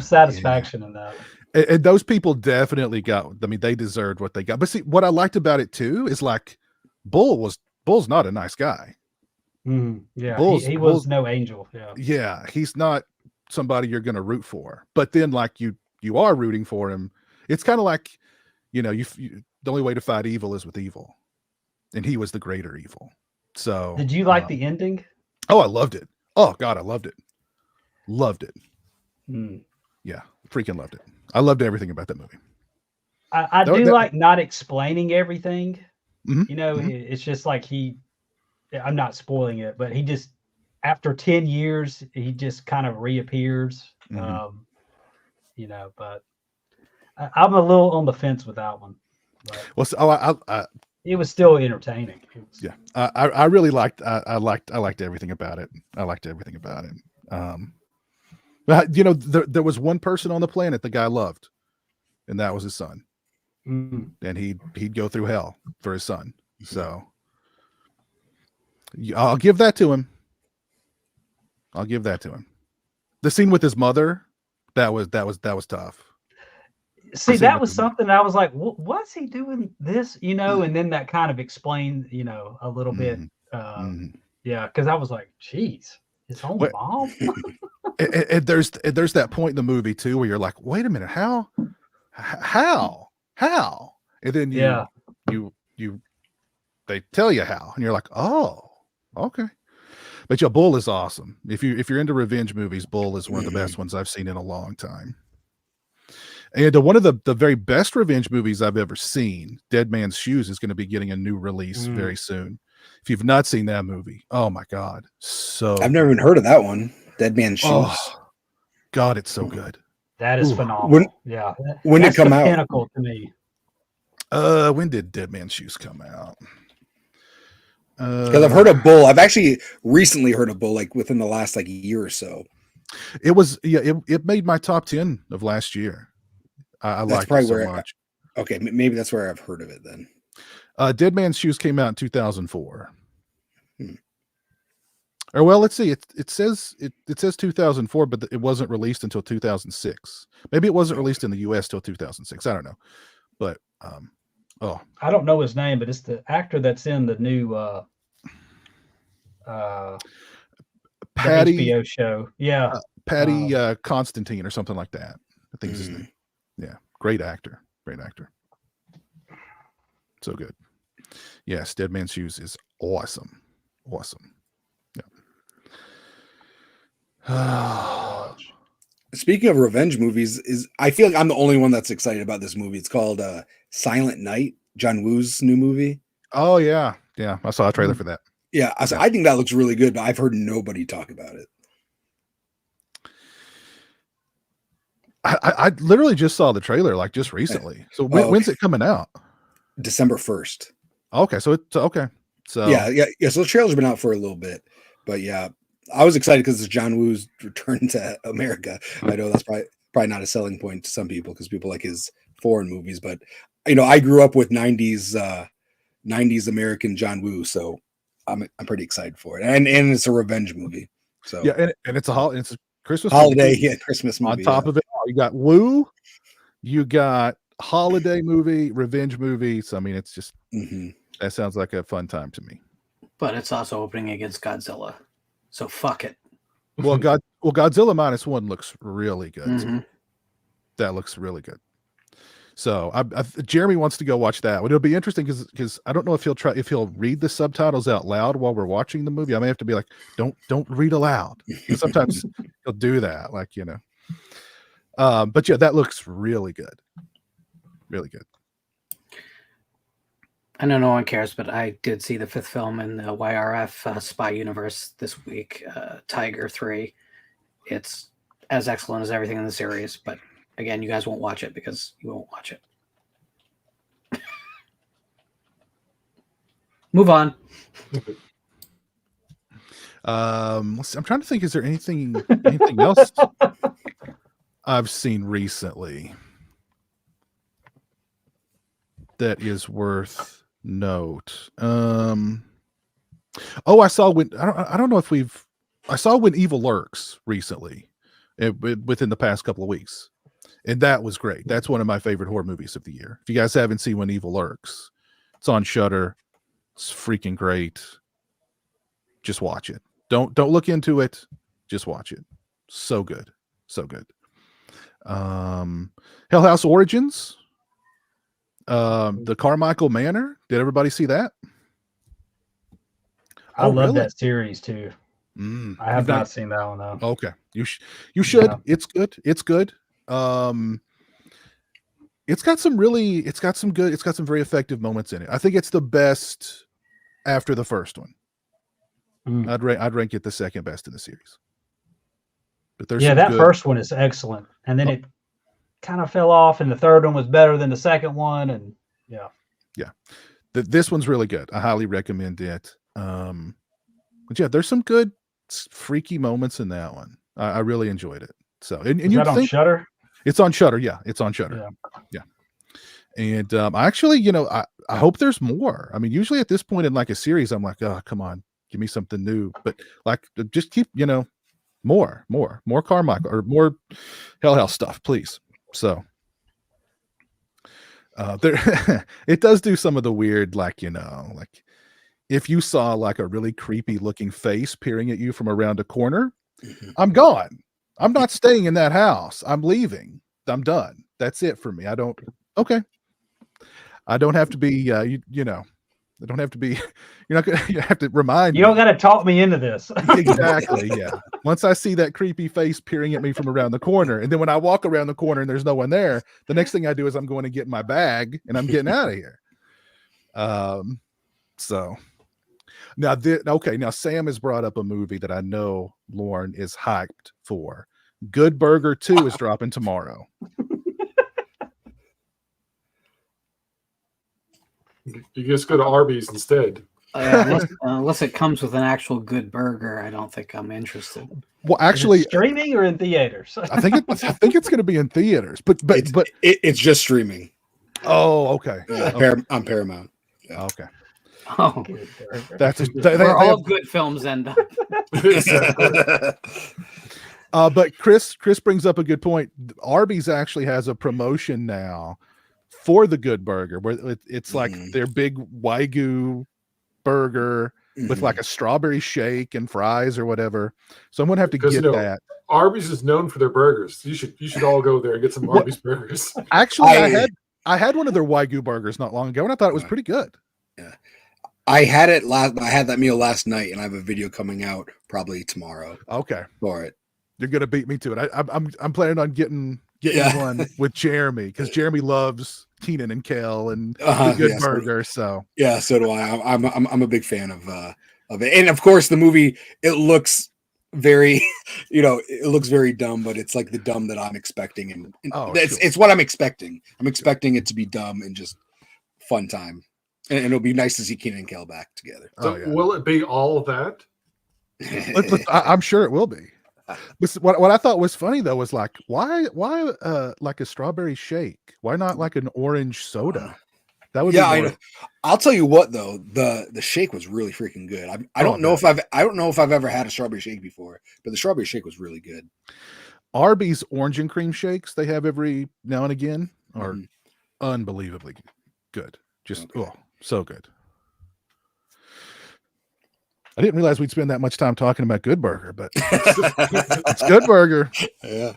satisfaction in that. And those people definitely got, they deserved what they got. But see, what I liked about it too is like Bull's not a nice guy. Yeah, Bull's no angel. Yeah, he's not somebody you're going to root for. But then like you are rooting for him. It's kind of like, the only way to fight evil is with evil. And he was the greater evil. So did you like the ending? Oh, I loved it. Oh God, I loved it. Loved it. Yeah, freaking loved it. I loved everything about that movie. I like not explaining everything. It's just like I'm not spoiling it, but he just, after 10 years, he just kind of reappears. But I'm a little on the fence with that one. But Well, so, it was still entertaining. yeah, I really liked. I liked everything about it. I liked everything about it. But there was one person on the planet the guy loved, and that was his son. Mm. And he'd go through hell for his son. So I'll give that to him. I'll give that to him. The scene with his mother, that was tough. See, that was something I was like, what's he doing this? And then that kind of explained, a little bit. Yeah, because I was like, geez, his own mom. And there's that point in the movie too where you're like, wait a minute, how? And then they tell you how, and you're like, oh, okay. But Bull is awesome. If you're into revenge movies, Bull is one of the best ones I've seen in a long time. And one of the very best revenge movies I've ever seen, Dead Man's Shoes, is going to be getting a new release very soon. If you've not seen that movie, oh my God, I've never even heard of that one. Dead Man's Shoes. Oh, God, it's so good. That is phenomenal. When did it come out? Pinnacle to me. When did Dead Man's Shoes come out? Because I've heard of Bull. I've actually recently heard of Bull, like within the last year or so. It was it made my top 10 of last year. I liked it so much. Okay, maybe that's where I've heard of it then. Dead Man's Shoes came out in 2004. Or well, let's see. It says 2004, but it wasn't released until 2006. Maybe it wasn't released in the U.S. till 2006. I don't know. But I don't know his name, but it's the actor that's in the new Patty HBO show. Yeah, Patty Constantine or something like that. I think is his name. Yeah, great actor. So good. Yes, Dead Man's Shoes is awesome. Yeah. Speaking of revenge movies, I feel like I'm the only one that's excited about this movie. It's called Silent Night, John Woo's new movie. Oh yeah. I saw a trailer for that. Yeah, I think that looks really good, but I've heard nobody talk about it. I literally just saw the trailer just recently. So when's it coming out? December 1st. Okay, so it's okay. So yeah. So the trailer's been out for a little bit, but yeah, I was excited because it's John Woo's return to America. I know that's probably not a selling point to some people because people like his foreign movies, but I grew up with 90s American John Woo, so I'm pretty excited for it, and it's a revenge movie. So yeah, and it's a Christmas holiday, movie. Christmas movie. On top of it, you got Woo, you got holiday movie, revenge movie. So I mean, it's just that sounds like a fun time to me. But it's also opening against Godzilla, so fuck it. Well, Godzilla -1 looks really good. That looks really good. So Jeremy wants to go watch that. It'll be interesting because I don't know if he'll read the subtitles out loud while we're watching the movie. I may have to be like, don't read aloud. Sometimes he'll do that, but yeah, that looks really good. Really good. I know no one cares, but I did see the 5th film in the YRF Spy Universe this week, Tiger 3. It's as excellent as everything in the series, but again, you guys won't watch it because you won't watch it. Move on. Let's see. I'm trying to think, is there anything else I've seen recently that is worth note? I saw I don't know if I saw When Evil Lurks recently, within the past couple of weeks, and that was great. That's one of my favorite horror movies of the year. If you guys haven't seen When Evil Lurks, it's on Shudder. It's freaking great. Just watch it. Don't look into it. Just watch it. So good. Hell House Origins. The Carmichael Manor. Did everybody see that? I love that series too. I have not seen that one though. Okay, you should. Yeah. It's good. It's got some very effective moments in it. I think it's the best after the first one. I'd rank it the second best in the series. But there's that first one is excellent, and then kind of fell off, and the third one was better than the second one, and yeah. This one's really good. I highly recommend it. But yeah, there's some good freaky moments in that one. I really enjoyed it. So, and Is you that on think Shudder? it's on Shudder? Yeah, it's on Shudder. Yeah. And I actually, I hope there's more. I mean, usually at this point in like a series, I'm like, oh, come on, give me something new. But like, just keep, more Carmichael or more Hell House stuff, please. So. There it does do some of the weird, like if you saw like a really creepy looking face peering at you from around a corner, I'm gone. I'm not staying in that house. I'm leaving. I'm done. That's it for me. I don't have to be I don't have to be you're not gonna you have to remind You don't got to talk me into this. Exactly. Yeah. Once I see that creepy face peering at me from around the corner, and then when I walk around the corner and there's no one there, the next thing I do is I'm going to get my bag and I'm getting out of here. So now, now Sam has brought up a movie that I know Lauren is hyped for. Good Burger 2 is dropping tomorrow. You just go to Arby's instead. Unless it comes with an actual good burger, I don't think I'm interested. Well, actually, streaming or in theaters? I think it's going to be in theaters, but it's just streaming. Oh, okay. Yeah, on Paramount. Yeah. Okay. Oh, that's where all good films end up. But Chris brings up a good point. Arby's actually has a promotion now for the Good Burger, where it's like their big Wagyu burger with like a strawberry shake and fries or whatever. So I'm gonna have to get that. Arby's is known for their burgers. You should all go there and get some Arby's burgers. Actually, I had one of their Wagyu burgers not long ago, and I thought it was pretty good. Yeah, I had that meal last night, and I have a video coming out probably tomorrow. Okay, for it. You're gonna beat me to it. I'm planning on getting one with Jeremy, because Jeremy loves Keenan and Kel and the Good Burger. So do I. I'm a big fan of it, and of course the movie. It looks very, it looks very dumb, but it's like the dumb that I'm expecting, and it's what I'm expecting. I'm expecting it to be dumb and just fun time, and it'll be nice to see Keenan and Kel back together. So will it be all of that? I'm sure it will be. What I thought was funny though was like, why like a strawberry shake? Why not like an orange soda? That would be I'll tell you what though, the shake was really freaking good. I don't know if I've ever had a strawberry shake before, but the strawberry shake was really good. Arby's orange and cream shakes they have every now and again are unbelievably good. Just so good. I didn't realize we'd spend that much time talking about Good Burger, but it's Good Burger. Yeah.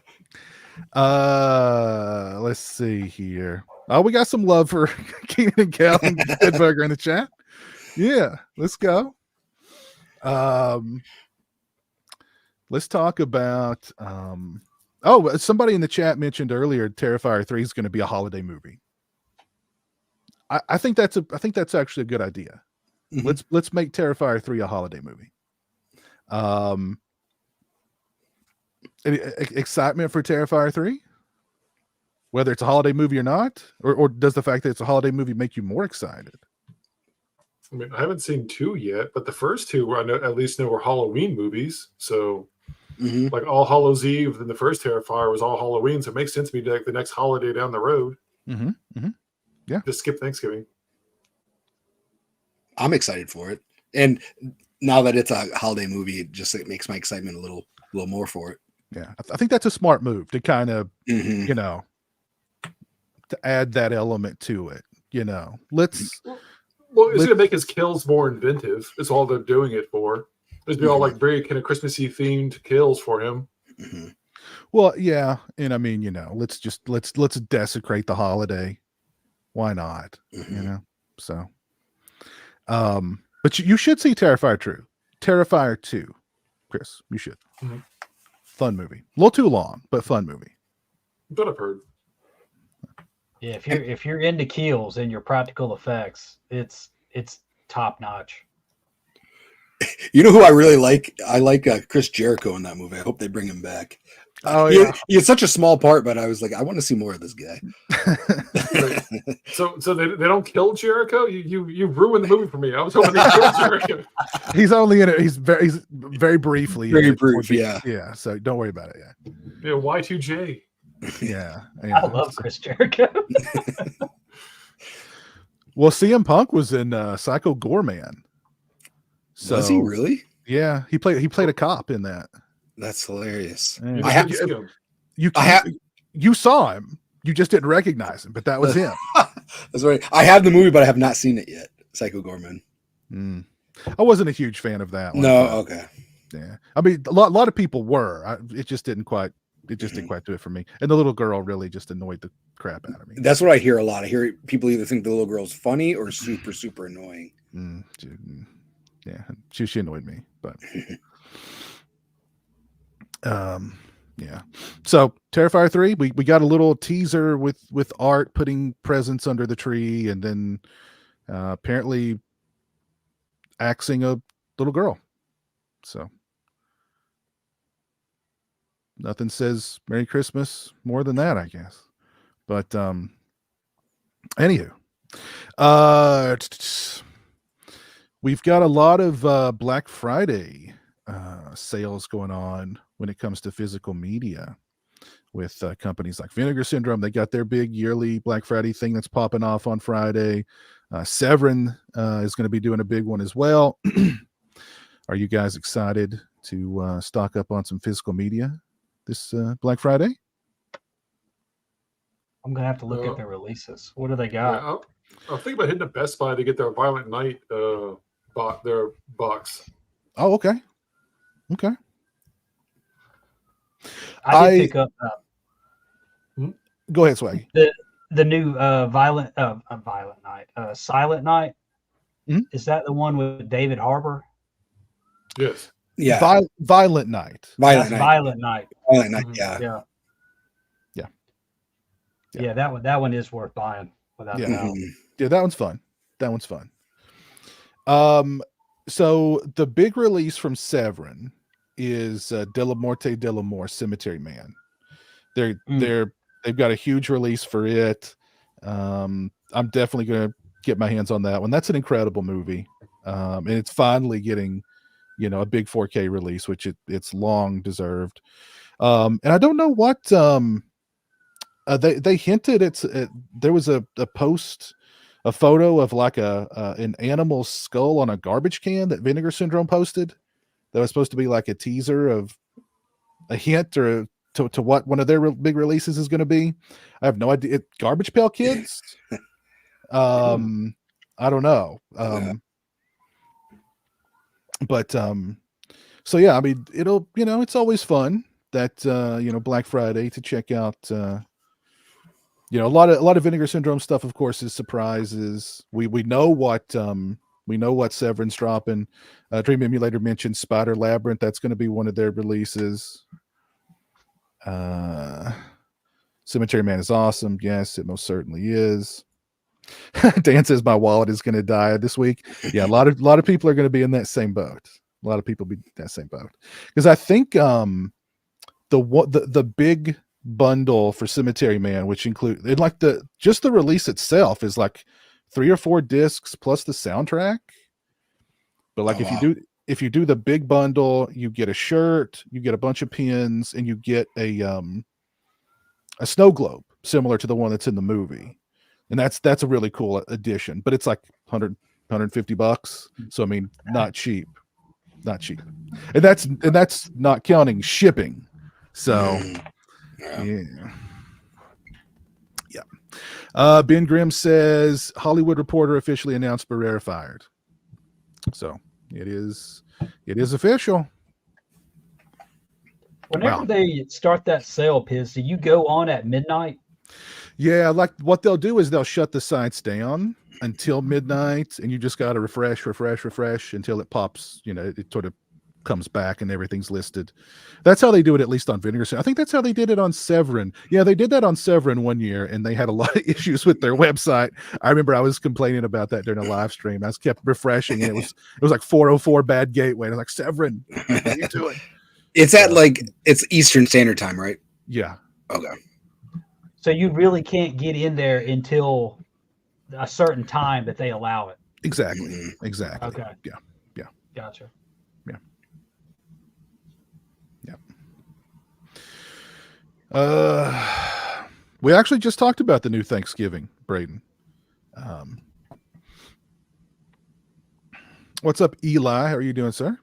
Let's see here. Oh, we got some love for Keenan and Kel and Good Burger in the chat. Yeah, let's go. Let's talk about somebody in the chat mentioned earlier Terrifier 3 is going to be a holiday movie. I think that's actually a good idea. Let's make Terrifier 3 a holiday movie. Any excitement for Terrifier 3? Whether it's a holiday movie or not, or does the fact that it's a holiday movie make you more excited? I mean, I haven't seen 2 yet, but the first 2 I at least know were Halloween movies. So, like All Hallows Eve, and the first Terrifier was all Halloween, so it makes sense to me to like the next holiday down the road. Yeah, just skip Thanksgiving. I'm excited for it, and now that it's a holiday movie, it makes my excitement a little more for it. Yeah, I think that's a smart move to kind of, to add that element to it. Let's. Well, it's going to make his kills more inventive. It's all they're doing it for. There's be all like very kind of Christmassy themed kills for him. Well, yeah, and I mean, let's desecrate the holiday. Why not? So. But you should see Terrifier 2, Chris. You should. Fun movie. A little too long, but fun movie. But I've heard. Yeah, if you're into kills and your practical effects, it's top notch. You know who I really like? I like Chris Jericho in that movie. I hope they bring him back. Oh he, yeah. he had such a small part, but I was like, I want to see more of this guy. So they don't kill Jericho? You ruined the movie for me. I was hoping they killed Jericho. He's only in it. He's very briefly. Very in it brief, toward the- yeah. Yeah. So don't worry about it. Yeah. Yeah, Y2J. Yeah. I love Chris Jericho. Well, CM Punk was in Psycho Goreman. So Was he really? Yeah, he played a cop in that. That's hilarious. Yeah. You I have- didn't see him. You saw him. You just didn't recognize him, but that was him. That's right. I have the movie, but I have not seen it yet. Psycho Gorman. I wasn't a huge fan of that one. No, but, okay. Yeah, I mean, a lot of people were. It just didn't quite. It just didn't quite do it for me. And the little girl really just annoyed the crap out of me. That's what I hear a lot. I hear people either think the little girl's funny or super, super annoying. Yeah, she annoyed me, but yeah. So Terrifier 3, we got a little teaser with Art putting presents under the tree, and then apparently axing a little girl. So nothing says Merry Christmas more than that, I guess. But anywho, we've got a lot of Black Friday sales going on when it comes to physical media with companies like Vinegar Syndrome. They got their big yearly Black Friday thing that's popping off on Friday. Severin is going to be doing a big one as well. Are you guys excited to stock up on some physical media this Black Friday? I'm gonna have to look at their releases. What do they got? Yeah, I'll think about hitting a Best Buy to get their Violent Night their box. Oh, okay. Okay. I did pick up Go ahead, Swaggy. the new Violent Night, Silent Night. Mhm. Is that the one with David Harbour? Yes. Yeah. Violent Night. Violent That's Night. Violent Night. Violent Night. Mhm. Yeah. Yeah. Yeah. Yeah, that one is worth buying without Yeah. a doubt. Mhm. Yeah, that one's fun. That one's fun. So the big release from Severin is De La Morte de l'Amore, Cemetery Man. They've got a huge release for it. I'm definitely gonna get my hands on that one. That's an incredible movie. And it's finally getting, a big 4K release, which it's long deserved. And I don't know what they hinted there was a post, a photo of like an animal skull on a garbage can that Vinegar Syndrome posted. That was supposed to be like a teaser of a hint or to what one of their big releases is going to be. I have no idea. Garbage Pail Kids. I don't know. But so yeah, I mean, it'll, it's always fun that Black Friday to check out a lot of Vinegar Syndrome stuff, of course, is surprises. We know what Severin's dropping. Dream Emulator mentioned Spider Labyrinth. That's going to be one of their releases. Cemetery Man is awesome. Yes, it most certainly is. Dan says my wallet is going to die this week. Yeah, a lot of people are going to be in that same boat. A lot of people be in that same boat, because I think the big bundle for Cemetery Man, which include the release itself is like 3 or 4 discs plus the soundtrack. But like if you do the big bundle, you get a shirt, you get a bunch of pins, and you get a snow globe similar to the one that's in the movie. And that's a really cool addition, but it's like $150. So I mean, not cheap. And that's not counting shipping. So yeah. Ben Grimm says Hollywood Reporter officially announced Barrera fired. So it is official. Whenever they start that sale, Piz, do you go on at midnight? Yeah, like what they'll do is they'll shut the sites down until midnight, and you just got to refresh until it pops. It sort of comes back and everything's listed. That's how they do it, at least on Vinegar. I think that's how they did it on Severin. Yeah, they did that on Severin one year, and they had a lot of issues with their website. I remember I was complaining about that during a live stream. I was kept refreshing, and it was like 404 bad gateway. And I was like, Severin, what are you doing? It's at it's Eastern Standard Time, right? Yeah. Okay. So you really can't get in there until a certain time that they allow it. Exactly. Mm-hmm. Exactly. Okay. Yeah. Yeah. Gotcha. Yeah. Yeah. We actually just talked about the new Thanksgiving, Braden. What's up, Eli? How are you doing, sir?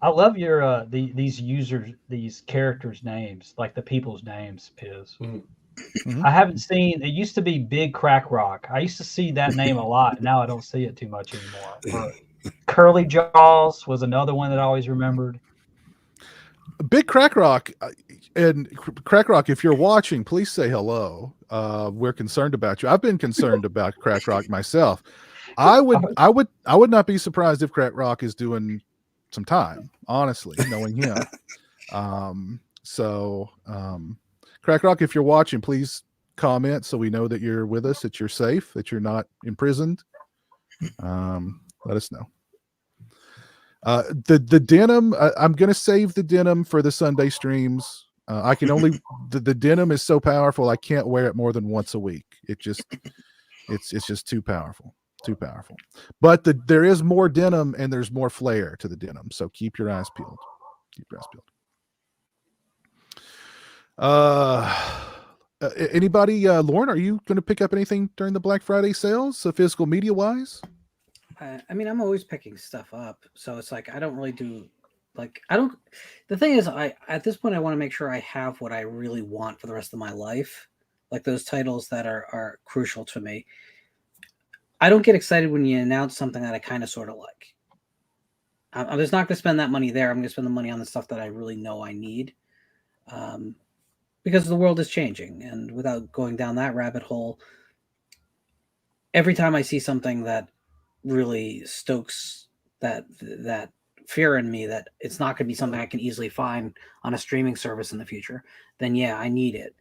I love your these users, these characters' names, like the people's names, Piz. Mm-hmm. I haven't seen. It used to be Big Crack Rock. I used to see that name a lot. Now I don't see it too much anymore. Or Curly Jaws was another one that I always remembered. Big Crack Rock, and Crack Rock, if you're watching, please say hello. We're concerned about you. I've been concerned about Crack Rock myself. I would not be surprised if Crack Rock is doing some time, honestly, knowing him. Crack Rock, if you're watching, please comment so we know that you're with us, that you're safe, that you're not imprisoned. Let us know. The denim, I'm gonna save the denim for the Sunday streams. I can only the denim is so powerful I can't wear it more than once a week. It's just too powerful. But there is more denim and there's more flair to the denim, so keep your eyes peeled. Anybody, Lauren, are you going to pick up anything during the Black Friday sales, physical media wise? I mean, I'm always picking stuff up, so it's like I don't really do the thing is, at this point I want to make sure I have what I really want for the rest of my life, like those titles that are crucial to me. I don't get excited when you announce something that I kind of sort of like. I'm just not going to spend that money there. I'm going to spend the money on the stuff that I really know I need, because the world is changing, and without going down that rabbit hole, every time I see something that really stokes that fear in me that it's not going to be something I can easily find on a streaming service in the future, then yeah, I need it.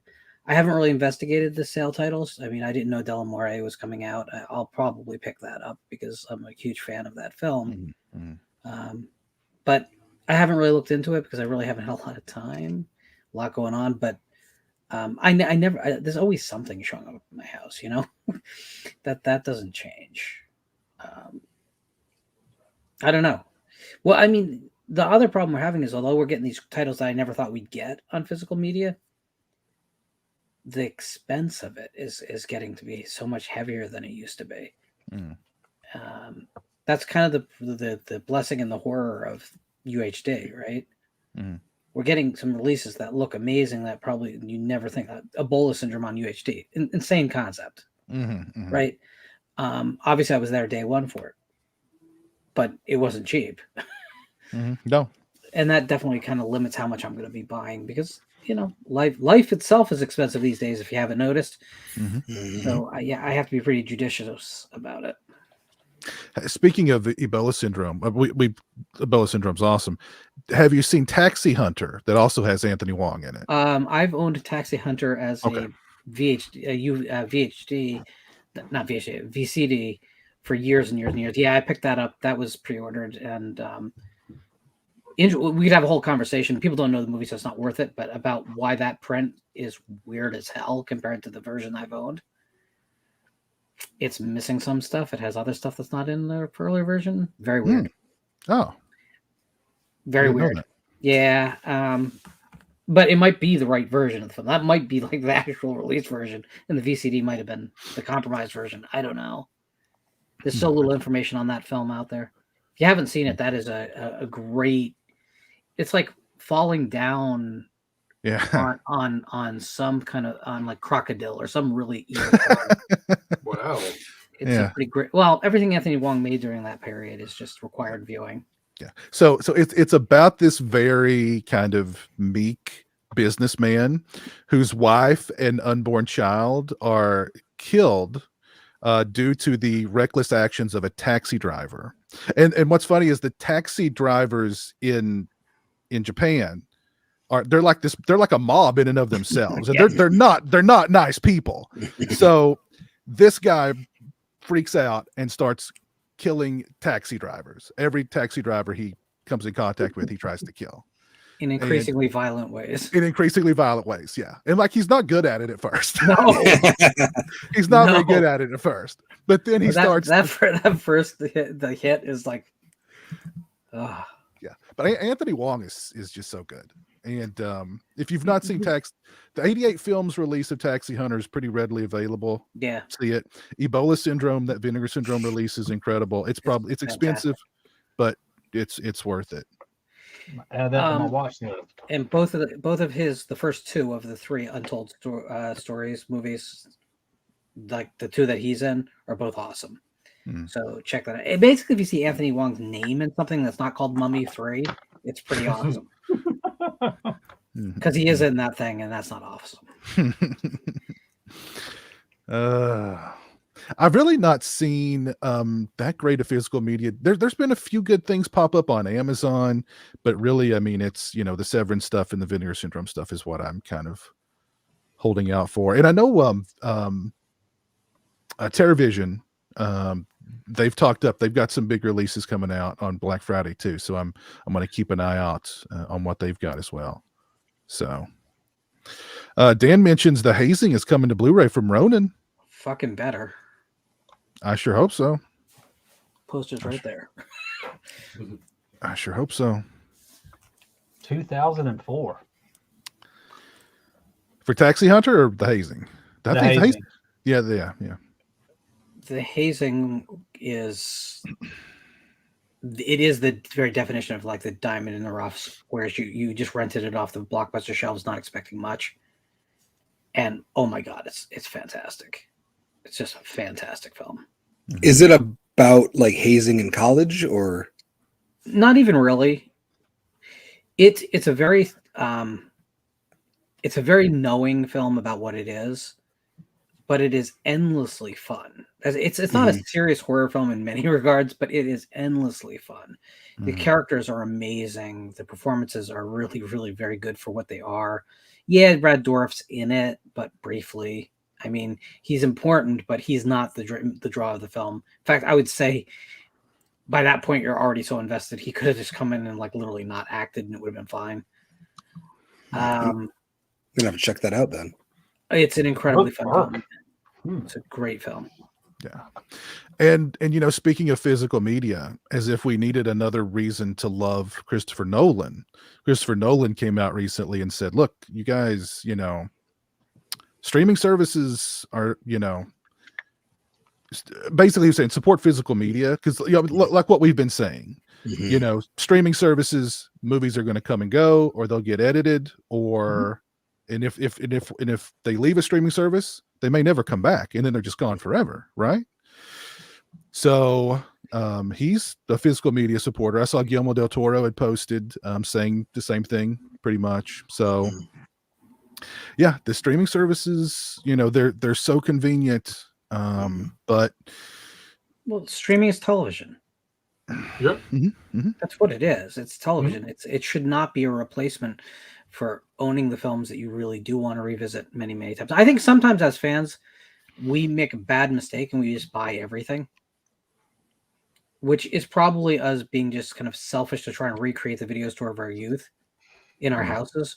I haven't really investigated the sale titles. I mean, I didn't know Delamore was coming out. I'll probably pick that up because I'm a huge fan of that film. Mm-hmm. But I haven't really looked into it because I really haven't had a lot of time, a lot going on. But I never. There's always something showing up in my house, that doesn't change. I don't know. Well, I mean, the other problem we're having is although we're getting these titles that I never thought we'd get on physical media, the expense of it is getting to be so much heavier than it used to be. That's kind of the blessing and the horror of UHD, right? We're getting some releases that look amazing that probably you never think Ebola syndrome on UHD. Insane concept, right? Obviously, I was there day one for it, but it wasn't cheap. No, and that definitely kind of limits how much I'm going to be buying because life itself is expensive these days. If you haven't noticed, so I have to be pretty judicious about it. Speaking of Ebola syndrome, Ebola syndrome's awesome. Have you seen Taxi Hunter that also has Anthony Wong in it? I've owned Taxi Hunter as a VHD, not VHD, VCD for years and years and years. Yeah, I picked that up. That was pre-ordered, and we could have a whole conversation. People don't know the movie, so it's not worth it. But about why that print is weird as hell compared to the version I've owned. It's missing some stuff. It has other stuff that's not in the earlier version. Very weird. Oh, very weird. Yeah, but it might be the right version of the film. That might be like the actual release version, and the VCD might have been the compromised version. I don't know. There's so little information on that film out there. If you haven't seen it, that is a great. It's like falling down. Yeah. On some kind of like crocodile or some really evil. Wow. It's a pretty great. Well, everything Anthony Wong made during that period is just required viewing. Yeah. So it's about this very kind of meek businessman whose wife and unborn child are killed due to the reckless actions of a taxi driver. And what's funny is the taxi drivers in Japan they're like a mob in and of themselves, and they're not nice people. So this guy freaks out and starts killing taxi drivers. Every taxi driver he comes in contact with, he tries to kill. In increasingly violent ways. In increasingly violent ways, yeah. And like he's not good at it at first. No, He's not No. very good at it at first. But then he starts that first the hit is like, yeah. But Anthony Wong is just so good. And if you've not seen the 88 films release of Taxi Hunter is pretty readily available. yeah. See it. Ebola Syndrome, that Vinegar Syndrome release is incredible. It's expensive, but it's worth it. Add that to my watch list. And both of his, the first two of the three Untold Stories movies, like the two that he's in, are both awesome. So check that out. And basically, if you see Anthony Wong's name in something that's not called Mummy 3, it's pretty awesome. Because he is in that thing, and that's not awesome. I've really not seen that great of physical media. There's been a few good things pop up on Amazon, but really, I mean, it's the Severance stuff and the Vinegar Syndrome stuff is what I'm kind of holding out for. And I know Terrivision, they've talked up. They've got some big releases coming out on Black Friday too. So I'm going to keep an eye out on what they've got as well. So Dan mentions The Hazing is coming to Blu-ray from Ronin. Fucking better. I sure hope so. Poster's right there. I sure hope so. 2004. For Taxi Hunter or The Hazing? The Hazing. Yeah. The Hazing is the very definition of like the diamond in the rough, whereas you just rented it off the Blockbuster shelves, not expecting much. And oh my god, it's fantastic. It's just a fantastic film. Is it about like hazing in college or not even really? It's a very knowing film about what it is, but it is endlessly fun. It's not a serious horror film in many regards, but it is endlessly fun. The characters are amazing. The performances are really, really very good for what they are. Yeah, Brad Dourif's in it, but briefly. I mean, he's important, but he's not the draw of the film. In fact, I would say by that point, you're already so invested. He could have just come in and like literally not acted and it would have been fine. I'm gonna have to check that out then. It's an incredibly fun film. It's a great film. Yeah. And speaking of physical media, as if we needed another reason to love Christopher Nolan. Christopher Nolan came out recently and said, look, you guys, streaming services are, basically he was saying support physical media because like what we've been saying, streaming services, movies are going to come and go, or they'll get edited, or and if they leave a streaming service, they may never come back, and then they're just gone forever, right? So he's a physical media supporter. I saw Guillermo del Toro had posted saying the same thing pretty much. So yeah, the streaming services, they're so convenient. But streaming is television. Yep. That's what it is. It's television. It should not be a replacement for owning the films that you really do want to revisit many, many times. I think sometimes as fans, we make a bad mistake and we just buy everything, which is probably us being just kind of selfish to try and recreate the video store of our youth in our houses,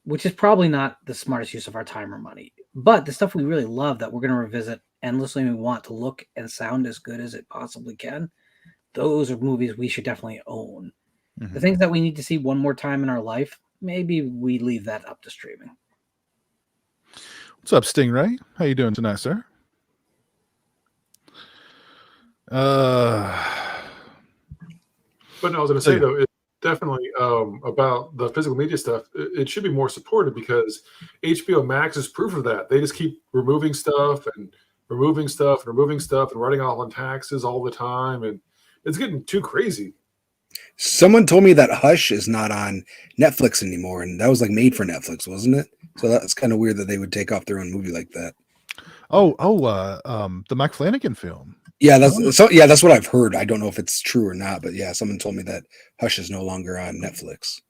which is probably not the smartest use of our time or money. But the stuff we really love that we're going to revisit endlessly and we want to look and sound as good as it possibly can, those are movies we should definitely own. The things that we need to see one more time in our life, maybe we leave that up to streaming. What's up, Stingray? How you doing tonight, sir? But no, I was going to say though, it's definitely about the physical media stuff. It should be more supported because HBO Max is proof of that. They just keep removing stuff and removing stuff and removing stuff and writing off on taxes all the time, and it's getting too crazy. Someone told me that Hush is not on Netflix anymore, and that was like made for Netflix, wasn't it? So that's kind of weird that they would take off their own movie like that. The Mike Flanagan film. Yeah, that's what I've heard. I don't know if it's true or not, but yeah, someone told me that Hush is no longer on Netflix.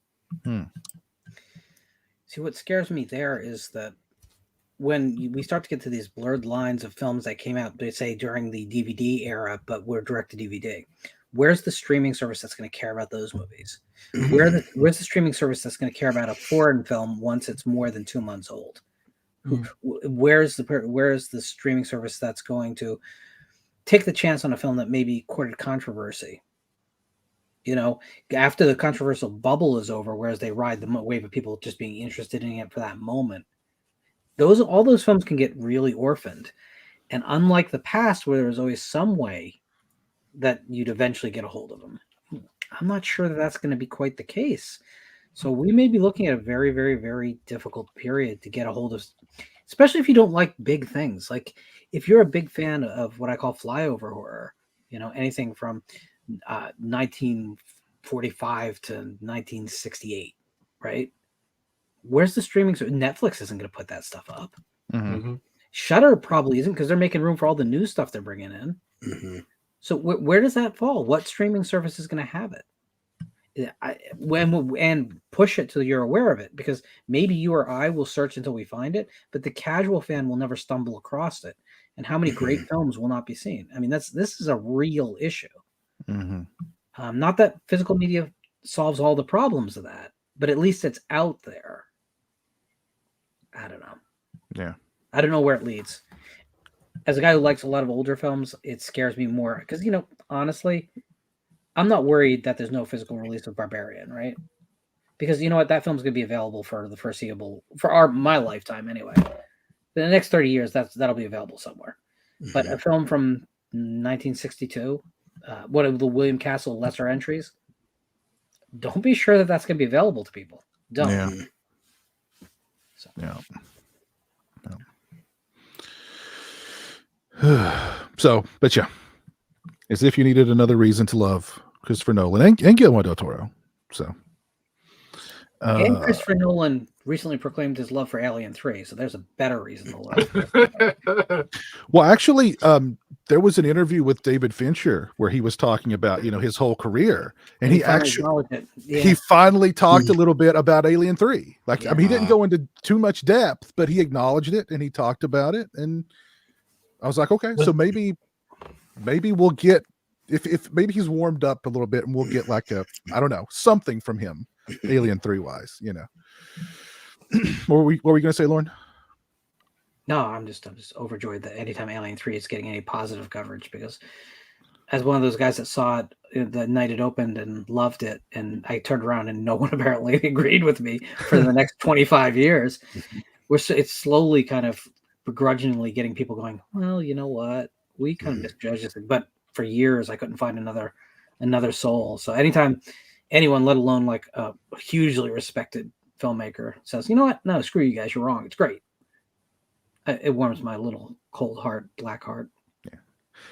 See, what scares me there is that when we start to get to these blurred lines of films that came out, they say during the DVD era, but were direct to DVD. Where's the streaming service that's going to care about those movies? Mhm. Where's the streaming service that's going to care about a foreign film once it's more than 2 months old? Where's the streaming service that's going to take the chance on a film that maybe courted controversy? You know, after the controversial bubble is over, whereas they ride the wave of people just being interested in it for that moment. All those films can get really orphaned. And unlike the past, where there was always some way that you'd eventually get a hold of them, I'm not sure that that's going to be quite the case. So we may be looking at a very, very, very difficult period to get a hold of, especially if you don't like big things. Like if you're a big fan of what I call flyover horror, you know, anything from 1945 to 1968, right? Where's the streaming service? Netflix isn't going to put that stuff up. Mm-hmm. Shudder probably isn't, because they're making room for all the new stuff they're bringing in. Mhm. So where does that fall? What streaming service is going to have it? And push it till you're aware of it, because maybe you or I will search until we find it, but the casual fan will never stumble across it. And how many great films will not be seen? I mean, this is a real issue. Not that physical media solves all the problems of that, but at least it's out there. I don't know. Yeah. I don't know where it leads. As a guy who likes a lot of older films, it scares me more because, you know, honestly, I'm not worried that there's no physical release of Barbarian, right? Because you know what, that film's going to be available for the foreseeable, for my lifetime anyway. For the next 30 years, that'll be available somewhere. But a film from 1962, one of the William Castle lesser entries, don't be sure that that's going to be available to people. Don't. Yeah. So. Yeah. So, but yeah, as if you needed another reason to love Christopher Nolan and Guillermo del Toro. So, and Christopher Nolan recently proclaimed his love for Alien 3, so there's a better reason to love. Well, actually, there was an interview with David Fincher where he was talking about, you know, his whole career, and he finally talked a little bit about Alien 3. Like, I mean, he didn't go into too much depth, but he acknowledged it and he talked about it, and I was like, okay, so maybe we'll get if maybe he's warmed up a little bit, and we'll get like a, I don't know, something from him, Alien 3 wise, you know. What were we going to say, Lauren? No, I'm just overjoyed that anytime Alien 3 is getting any positive coverage, because as one of those guys that saw it the night it opened and loved it, and I turned around and no one apparently agreed with me for the next 25 years, it's slowly kind of begrudgingly getting people going, well, you know what, we kind of misjudged this thing. But for years I couldn't find another soul. So anytime anyone, let alone like a hugely respected filmmaker, says, you know what, no, screw you guys, you're wrong, it's great, it warms my little cold heart, black heart. Yeah,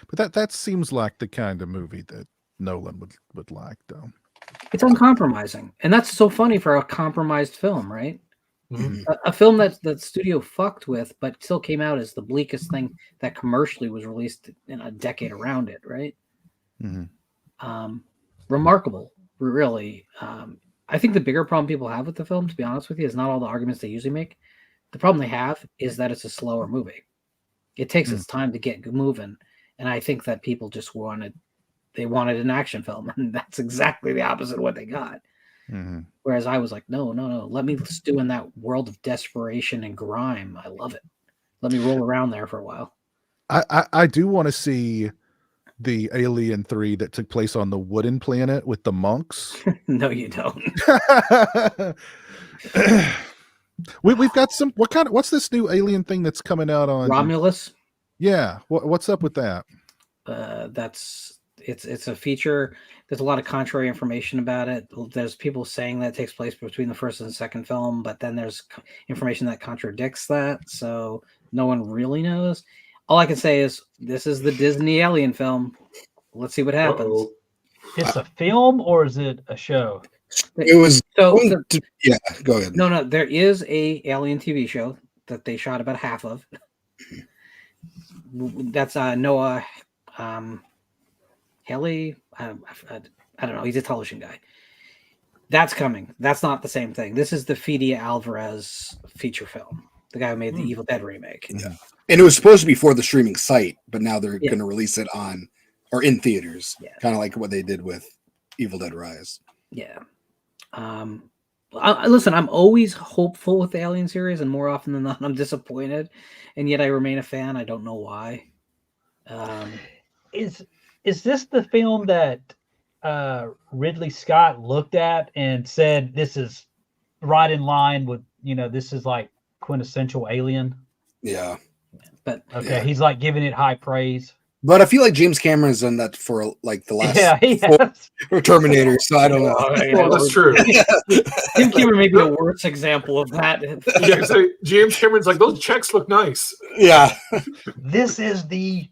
but that seems like the kind of movie that Nolan would like, though. It's uncompromising, and that's so funny for a compromised film, right? A film that the studio fucked with, but still came out as the bleakest thing that commercially was released in a decade around it, right? Remarkable, really. I think the bigger problem people have with the film, to be honest with you, is not all the arguments they usually make. The problem they have is that it's a slower movie. It takes its time to get moving, and I think that people just wanted an action film, and that's exactly the opposite of what they got. Whereas I was like, no, let me stew in that world of desperation and grime. I love it. Let me roll around there for a while. I do want to see the Alien 3 that took place on the wooden planet with the monks. No, you don't. We've got some. What's this new alien thing that's coming out on Romulus? Yeah. What's up with that? It's a feature. There's a lot of contrary information about it. There's people saying that it takes place between the first and second film, but then there's information that contradicts that. So no one really knows. All I can say is this is the Disney Alien film. Let's see what happens. Uh-oh. It's a film or is it a show? It was yeah. Go ahead. No. There is a Alien TV show that they shot about half of. That's Noah Haley. I don't know. He's a television guy. That's coming. That's not the same thing. This is the Fede Alvarez feature film, the guy who made the Evil Dead remake. Yeah, and it was supposed to be for the streaming site, but now they're going to release it on or in theaters, Yeah. kind of like what they did with Evil Dead Rise. Yeah. Listen, I'm always hopeful with the Alien series, and more often than not, I'm disappointed, and yet I remain a fan. I don't know why. Is this the film that Ridley Scott looked at and said this is right in line with, this is like quintessential Alien? Yeah. But Okay, Yeah. he's like giving it high praise. But I feel like James Cameron's done that for like the last Yeah, he four has. Terminators, so I don't know. Well, that's true. Tim Cameron may be a worse example of that. Yeah, so James Cameron's like, those checks look nice. Yeah. This is the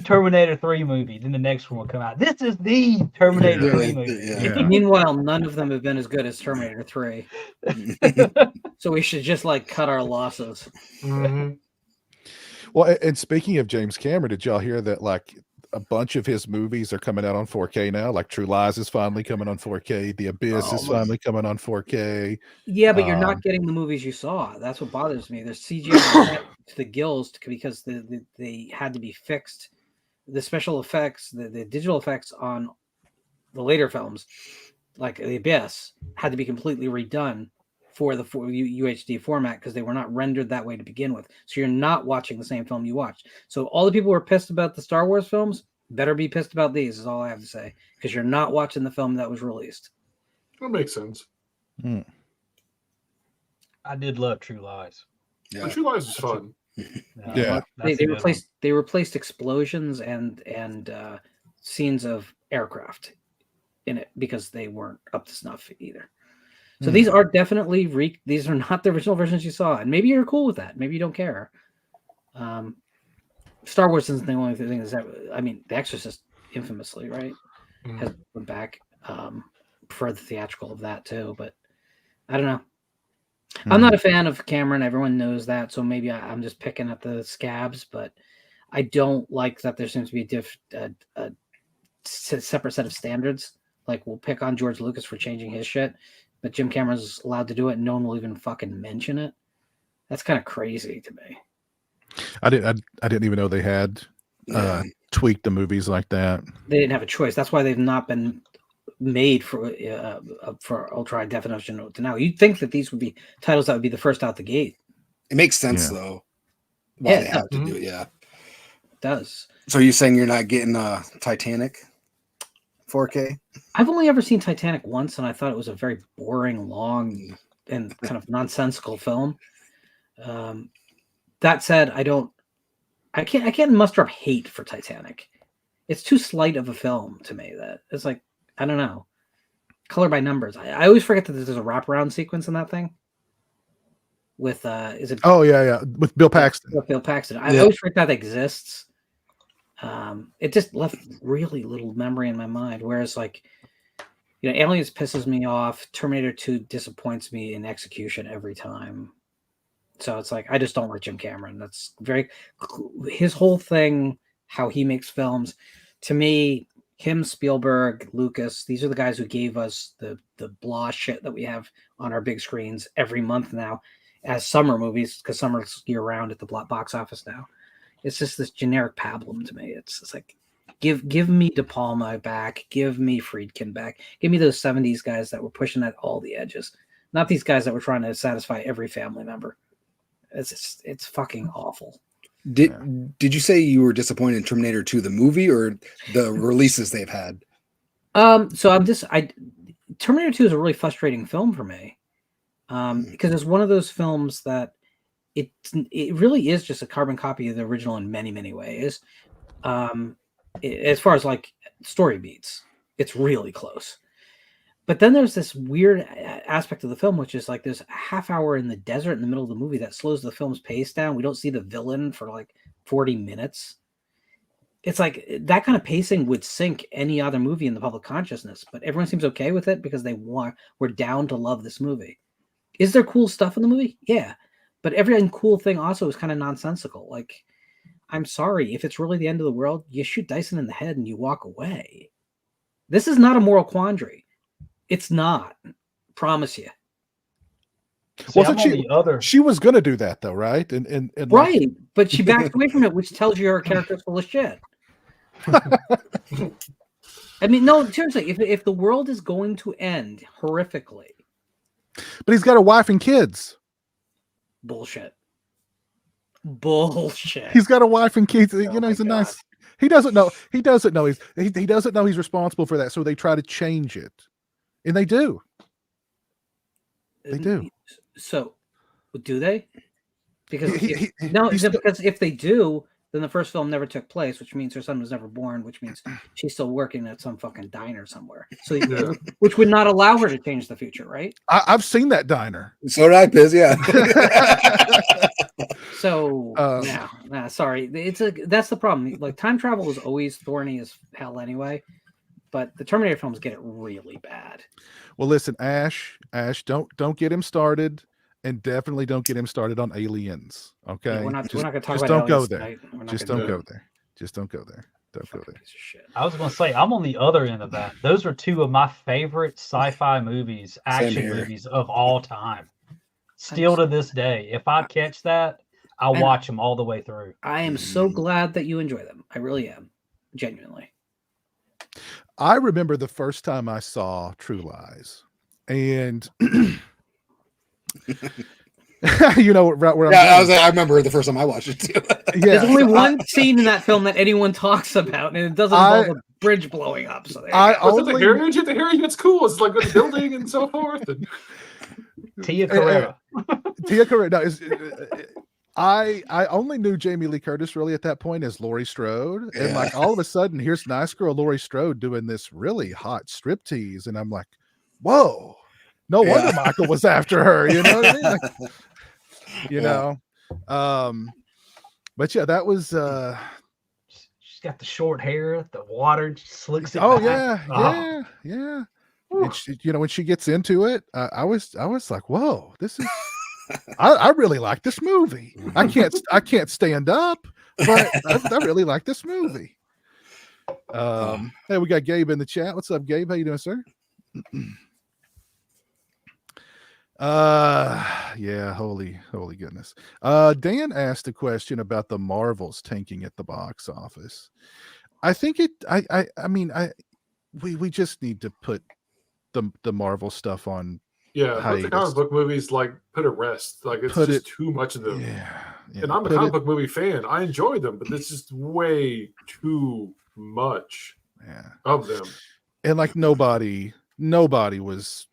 Terminator 3 movie. Then the next one will come out. This is the Terminator 3 movie. Yeah. Meanwhile, none of them have been as good as Terminator 3. So we should just like cut our losses. Mm-hmm. Well, and speaking of James Cameron, did y'all hear that like a bunch of his movies are coming out on 4K now? Like True Lies is finally coming on 4K. The Abyss is finally coming on 4K. Yeah, but you're not getting the movies you saw. That's what bothers me. There's CGI to the gills because they had to be fixed. The special effects, the digital effects on the later films, like The Abyss, had to be completely redone for the UHD format because they were not rendered that way to begin with. So you're not watching the same film you watched. So all the people who are pissed about the Star Wars films better be pissed about these, is all I have to say, because you're not watching the film that was released. That makes sense. I did love True Lies. Yeah. True Lies was fun. Yeah. They replaced explosions and scenes of aircraft in it because they weren't up to snuff either. So these are definitely these are not the original versions you saw, and maybe you're cool with that. Maybe you don't care. Star Wars isn't the only thing that The Exorcist infamously, right, has went back for the theatrical of that too. But I don't know. I'm not a fan of Cameron. Everyone knows that, so maybe I'm just picking at the scabs. But I don't like that there seems to be a separate set of standards. Like we'll pick on George Lucas for changing his shit, but Jim Cameron's allowed to do it and no one will even fucking mention it. That's kind of crazy to me. I didn't even know they had tweaked the movies like that. They didn't have a choice. That's why they've not been made for ultra high definition to now. You'd think that these would be titles that would be the first out the gate. It makes sense though. Why they have to do it, it does. So are you saying you're not getting Titanic 4K? I've only ever seen Titanic once, and I thought it was a very boring, long, and kind of nonsensical film. That said, I can't muster up hate for Titanic. It's too slight of a film to me. That it's like, I don't know, color by numbers. I always forget that there's a wraparound sequence in that thing. With is it? Oh yeah, with Bill Paxton. With Bill Paxton. I always forget that exists. It just left really little memory in my mind. Whereas, like, Aliens pisses me off. Terminator 2 disappoints me in execution every time. So it's like I just don't like Jim Cameron. That's his whole thing. How he makes films, to me, him, Spielberg, Lucas. These are the guys who gave us the blah shit that we have on our big screens every month now, as summer movies, because summer's year round at the box office now. It's just this generic pablum to me. It's like, give me De Palma back, give me Friedkin back, give me those 70s guys that were pushing at all the edges, not these guys that were trying to satisfy every family member. It's fucking awful. Did you say you were disappointed in Terminator 2, the movie, or the releases they've had? So Terminator 2 is a really frustrating film for me, because it's one of those films that it really is just a carbon copy of the original in many, many ways. As far as like story beats, it's really close. But then there's this weird aspect of the film, which is like there's a half hour in the desert in the middle of the movie that slows the film's pace down. We don't see the villain for like 40 minutes. It's like that kind of pacing would sink any other movie in the public consciousness, but everyone seems okay with it because we're down to love this movie. Is there cool stuff in the movie? Yeah. But every cool thing also is kind of nonsensical. Like, I'm sorry, if it's really the end of the world, you shoot Dyson in the head and you walk away. This is not a moral quandary. It's not. Promise you. Wasn't she was going to do that though, right? And right, but she backed away from it, which tells you her character's full of shit. I mean, no, seriously, if the world is going to end horrifically, But he's got a wife and kids. bullshit. He's got a wife and kids. You know, my he's a God. nice. He doesn't know. He doesn't know. He doesn't know he's responsible for that. So they try to change it, and they do. They do. So, do they? Because He- because if they do, then the first film never took place, which means her son was never born, which means she's still working at some fucking diner somewhere. So, which would not allow her to change the future, right? I've seen that diner. So did I, Piz. Yeah. So, sorry, that's the problem. Like, time travel is always thorny as hell anyway. But the Terminator films get it really bad. Well, listen, Ash, don't get him started, and definitely don't get him started on Aliens. Okay, Yeah, we're not going to talk just about don't go Aliens there. tonight. We're not Just gonna don't do go it. there. Just don't go there. Don't go there. Piece of shit. I was going to say, I'm on the other end of that. Those are two of my favorite sci-fi movies, action here. movies of all time. Still to this day, if I catch that, I'll And- watch them all the way through. I am so glad that you enjoy them. I really am, genuinely. I remember the first time I saw True Lies, and you know where I'm going. I remember the first time I watched it too. Yeah, There's only so one scene in that film that anyone talks about, and it doesn't involve a bridge blowing up. So there you go. Was it the heritage? The heritage, it's cool. It's like a building and so forth. And Tia Carrera. Tia Carrera. No, I only knew Jamie Lee Curtis really at that point as Laurie Strode, and like all of a sudden, here's nice girl Laurie Strode doing this really hot striptease, and I'm like, whoa! No wonder Michael was after her. You know what I mean? Like, you know, but yeah, that was. She's got the short hair, the water slicks it. Oh back. yeah. And she, you know, when she gets into it, I was like, whoa, this is. I really like this movie. I can't stand up, but I really like this movie. Hey, we got Gabe in the chat. What's up, Gabe? How you doing, sir? Yeah, holy goodness. Dan asked a question about the Marvels tanking at the box office. I think we just need to put the Marvel stuff on. Yeah, let the comic book movies like put a rest. Like it's just too much of them. Yeah, and I'm a comic book movie fan. I enjoy them, but it's just way too much of them. And like nobody was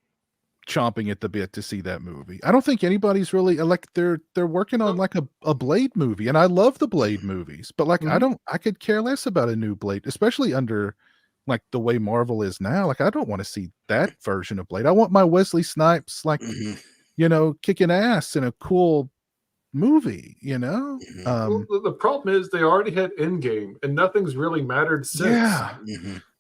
chomping at the bit to see that movie. I don't think anybody's really like they're working on like a Blade movie, and I love the Blade movies, but like I could care less about a new Blade, especially under like the way Marvel is now. Like I don't want to see that version of Blade. I want my Wesley Snipes like you know, kicking ass in a cool movie, you know. Well, the problem is they already had Endgame and nothing's really mattered since. Yeah.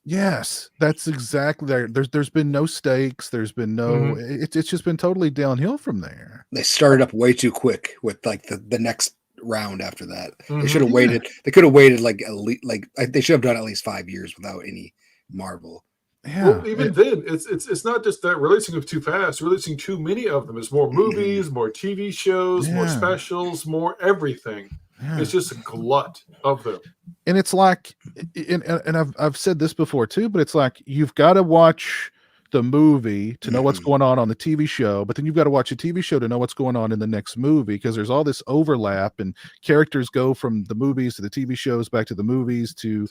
Yes, that's exactly there. There's been no stakes. There's been no. It's just been totally downhill from there. They started up way too quick with like the next round after that. They should have waited. They could have waited like at least they should have done at least 5 years without any Marvel. Yeah. Well, even then, it's not just that releasing of too fast. Releasing too many of them. It's more movies, more TV shows, more specials, more everything. Yeah. It's just a glut of them. And it's like, and I've said this before too, but it's like you've got to watch the movie to know what's going on the TV show, but then you've got to watch a TV show to know what's going on in the next movie, because there's all this overlap and characters go from the movies to the TV shows back to the movies to,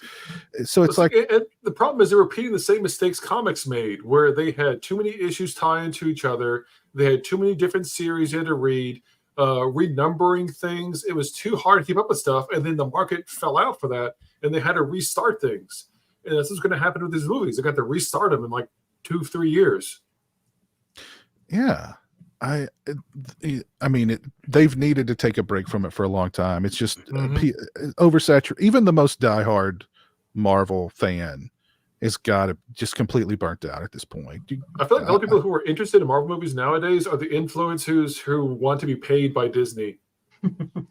so it's like, and the problem is they're repeating the same mistakes comics made, where they had too many issues tie into each other. They had too many different series you had to read, renumbering things. It was too hard to keep up with stuff, and then the market fell out for that, and they had to restart things. And that's what's going to happen with these movies. They got to restart them in like 2-3 years. Yeah, I mean, they've needed to take a break from it for a long time. It's just oversaturated. Even the most diehard Marvel fan has got it just completely burnt out at this point. I feel like the only people who are interested in Marvel movies nowadays are the influencers who want to be paid by Disney.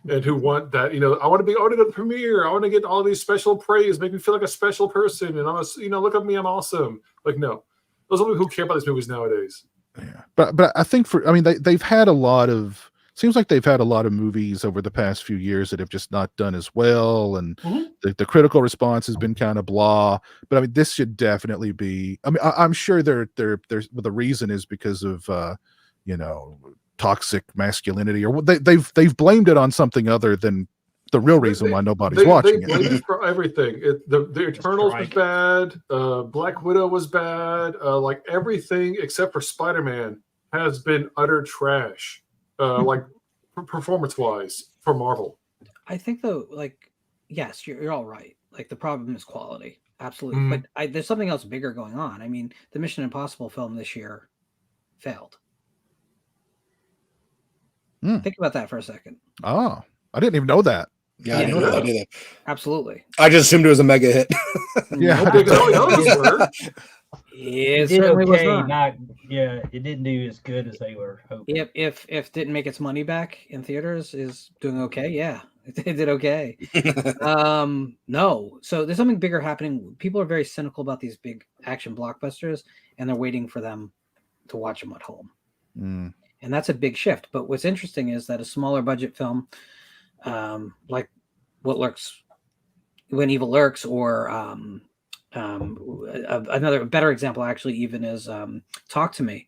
And who want that, I want to go to the premiere. I want to get all these special praise, make me feel like a special person. And look at me, I'm awesome. Like, no, those are people who care about these movies nowadays. Yeah. But I think they've had a lot of seems like they've had a lot of movies over the past few years that have just not done as well, and Mhm. the critical response has been kind of blah. But I mean, this should definitely be. I mean, I'm sure there's the reason is because of toxic masculinity, or they've blamed it on something other than the real reason why nobody's They watching blame it. it for everything. The Eternals was bad. Black Widow was bad. Like everything except for Spider-Man has been utter trash. Like performance-wise for Marvel. I think though, like, yes, you're all right. Like the problem is quality, absolutely. But there's something else bigger going on. I mean, the Mission Impossible film this year failed. Think about that for a second. Oh, I didn't even know that. Yeah, I didn't know that either. Absolutely. I just assumed it was a mega hit. Yeah, It certainly was okay, not. It didn't do as good as they were hoping. If didn't make its money back in theaters, is doing okay. Yeah, it did okay. No, so there's something bigger happening. People are very cynical about these big action blockbusters, and they're waiting for them to watch them at home. And that's a big shift. But what's interesting is that a smaller budget film, like When Evil Lurks, or another better example actually even is Talk to Me,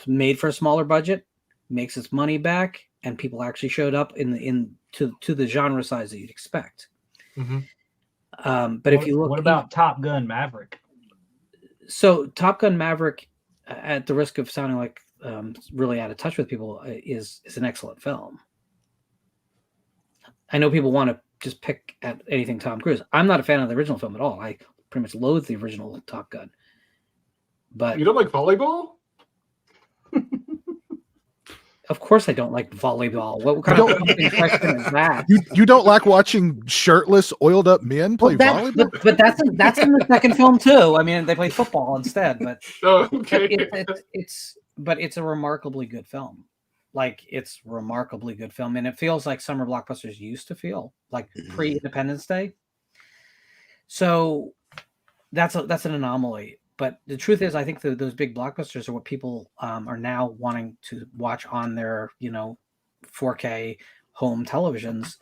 made for a smaller budget, makes its money back, and people actually showed up to the genre size that you'd expect. But if you look, what about Top Gun Maverick? So Top Gun Maverick, at the risk of sounding like really out of touch with people, is an excellent film. I know people want to just pick at anything Tom Cruise. I'm not a fan of the original film at all. I pretty much loathe the original Top Gun. But you don't like volleyball? Of course I don't like volleyball. What kind of question is that? You don't like watching shirtless, oiled up men play volleyball? But that's in the second film too. I mean, they play football instead, but it's a remarkably good film. Like, it's remarkably good film, and it feels like summer blockbusters used to feel, like pre-Independence Day. So that's an anomaly. But the truth is, I think those big blockbusters are what people are now wanting to watch on their 4K home televisions,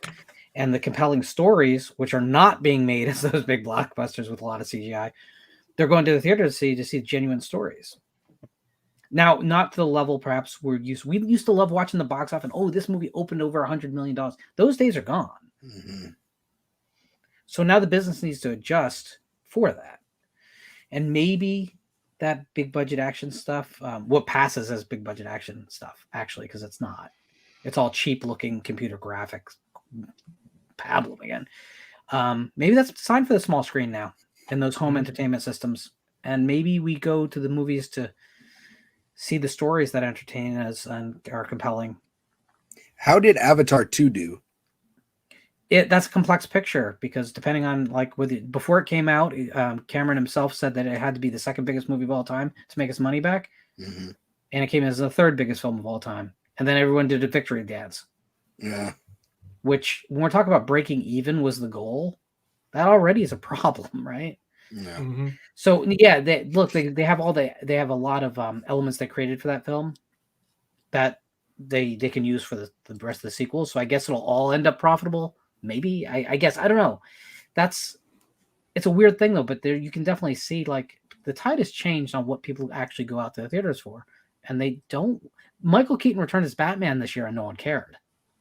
and the compelling stories, which are not being made as those big blockbusters with a lot of CGI, they're going to the theater to see genuine stories. Now, not to the level perhaps we used to love watching the box office. Oh, this movie opened over $100 million. Those days are gone. So now the business needs to adjust for that. And maybe that big budget action stuff, what passes as big budget action stuff, actually, because it's not. It's all cheap looking computer graphics, pablum again. Maybe that's designed for the small screen now and those home entertainment systems. And maybe we go to the movies to see the stories that entertain us and are compelling. How did Avatar 2 do? That's a complex picture, because depending on before it came out, Cameron himself said that it had to be the second biggest movie of all time to make its money back. And it came as the third biggest film of all time. And then everyone did a victory dance. Yeah. Which, when we're talking about breaking even was the goal, that already is a problem, right? Yeah. So yeah, they have a lot of elements they created for that film that they can use for the rest of the sequels. So I guess it'll all end up profitable. Maybe, I guess, I don't know. It's a weird thing though, but there you can definitely see like the tide has changed on what people actually go out to the theaters for, and they don't. Michael Keaton returned as Batman this year, and no one cared.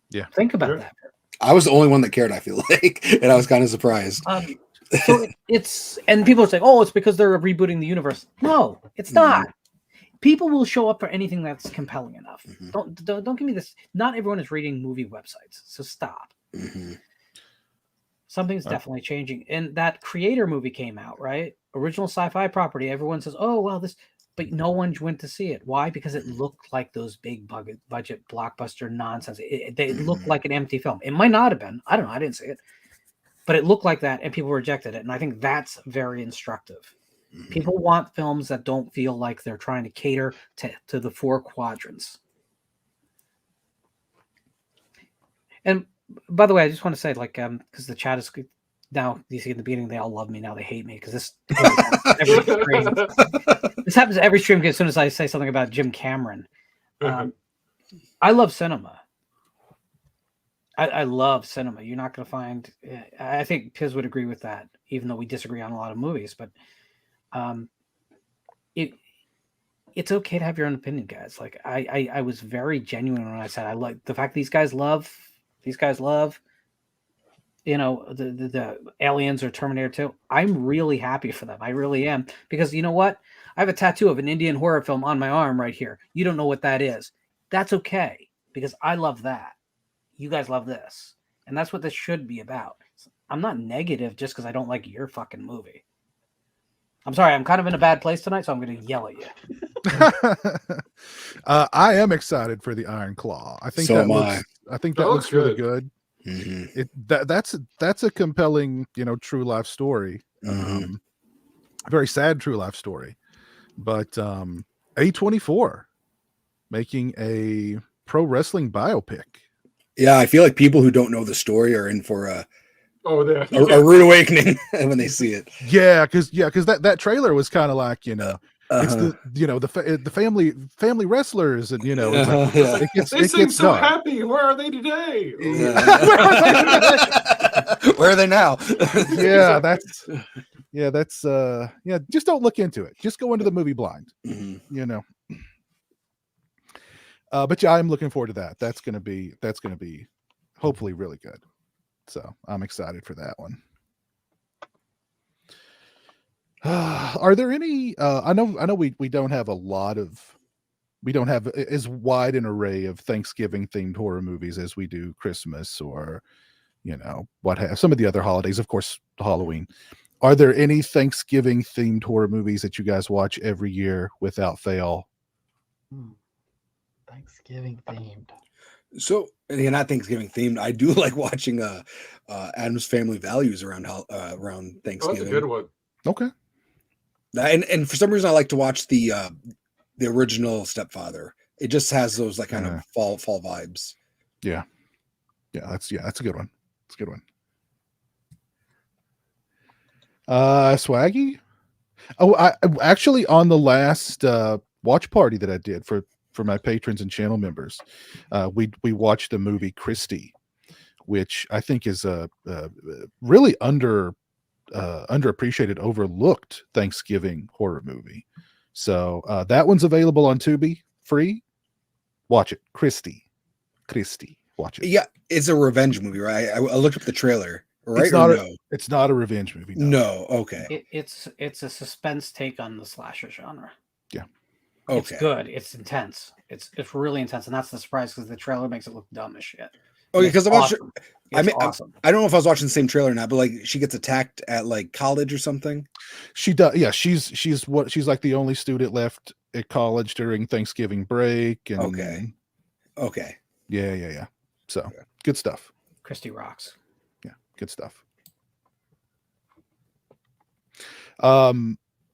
Yeah, think about that. I was the only one that cared, I feel like, and I was kind of surprised. So and people are saying, "Oh, it's because they're rebooting the universe." No, it's not. People will show up for anything that's compelling enough. Don't give me this. Not everyone is reading movie websites, so stop. Something's definitely changing. And that Creator movie came out, right? Original sci-fi property. Everyone says, "Oh, well, this," but no one went to see it. Why? Because it looked like those big budget blockbuster nonsense. It looked like an empty film. It might not have been. I don't know. I didn't see it. But it looked like that, and people rejected it. And I think that's very instructive. People want films that don't feel like they're trying to cater to the four quadrants. And by the way, I just want to say, because the chat is now, you see in the beginning, they all love me. Now they hate me because this happens every stream as soon as I say something about Jim Cameron. I love cinema. I love cinema. You're not going to find. I think Piz would agree with that, even though we disagree on a lot of movies. But it's okay to have your own opinion, guys. Like I was very genuine when I said I like the fact these guys love. The Aliens or Terminator 2. I'm really happy for them. I really am. Because you know what? I have a tattoo of an Indian horror film on my arm right here. You don't know what that is. That's okay. Because I love that. You guys love this. And that's what this should be about. I'm not negative just because I don't like your fucking movie. I'm sorry. I'm kind of in a bad place tonight, so I'm going to yell at you. I am excited for the Iron Claw. I think that looks really good. Mm-hmm. That's a compelling, true life story. Mm-hmm. Very sad true life story. But A24 making a pro wrestling biopic. Yeah, I feel like people who don't know the story are in for a rude awakening when they see it. Yeah, because that trailer was kind of like, it's the family wrestlers, and they seem so happy. Where are they today? Where are they now? Just don't look into it. Just go into the movie blind. Mm-hmm. But yeah, I'm looking forward to that. That's gonna be hopefully really good. So I'm excited for that one. Are there any? I know we don't have as wide an array of Thanksgiving themed horror movies as we do Christmas or some of the other holidays. Of course, Halloween. Are there any Thanksgiving themed horror movies that you guys watch every year without fail? Thanksgiving themed. So, not Thanksgiving themed. I do like watching Addams Family Values around Thanksgiving. Oh, that's a good one. Okay. And for some reason, I like to watch the original Stepfather. It just has those like kind of fall vibes. Yeah, that's a good one. It's a good one. Swaggy. Oh, I actually on the last watch party that I did for my patrons and channel members, we watched the movie Christie, which I think is a really underappreciated, overlooked Thanksgiving horror movie. So that one's available on Tubi, free. Watch it, Christie. Watch it. Yeah, it's a revenge movie, right? I looked up the trailer. Right? It's not a revenge movie. No. Okay. It's a suspense take on the slasher genre. Yeah. Okay. It's good. It's intense. It's really intense, and that's the surprise because the trailer makes it look dumb as shit. Okay, because awesome. Awesome. I don't know if I was watching the same trailer or not, but like she gets attacked at like college or something. She does. Yeah, she's like the only student left at college during Thanksgiving break. And Okay. Yeah. So good stuff. Christy rocks. Yeah, good stuff.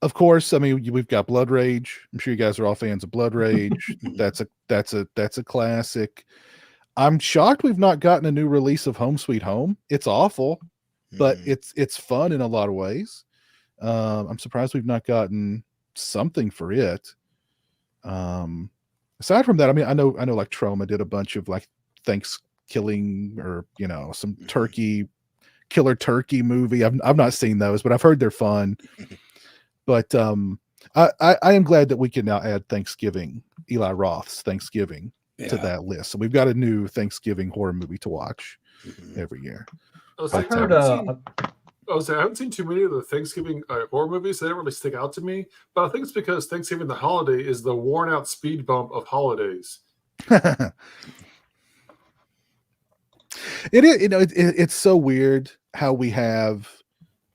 Of course, I mean we've got Blood Rage. I'm sure you guys are all fans of Blood Rage. That's a classic. I'm shocked we've not gotten a new release of Home Sweet Home. It's awful, but it's fun in a lot of ways. I'm surprised we've not gotten something for it. Aside from that, I mean, I know like Troma did a bunch of like Thanksgiving or some killer turkey movie. I've not seen those, but I've heard they're fun. But I am glad that we can now add Thanksgiving, Eli Roth's Thanksgiving, to that list. So we've got a new Thanksgiving horror movie to watch every year. I haven't seen too many of the Thanksgiving horror movies. They don't really stick out to me. But I think it's because Thanksgiving, the holiday, is the worn out speed bump of holidays. It is, it's so weird how we have.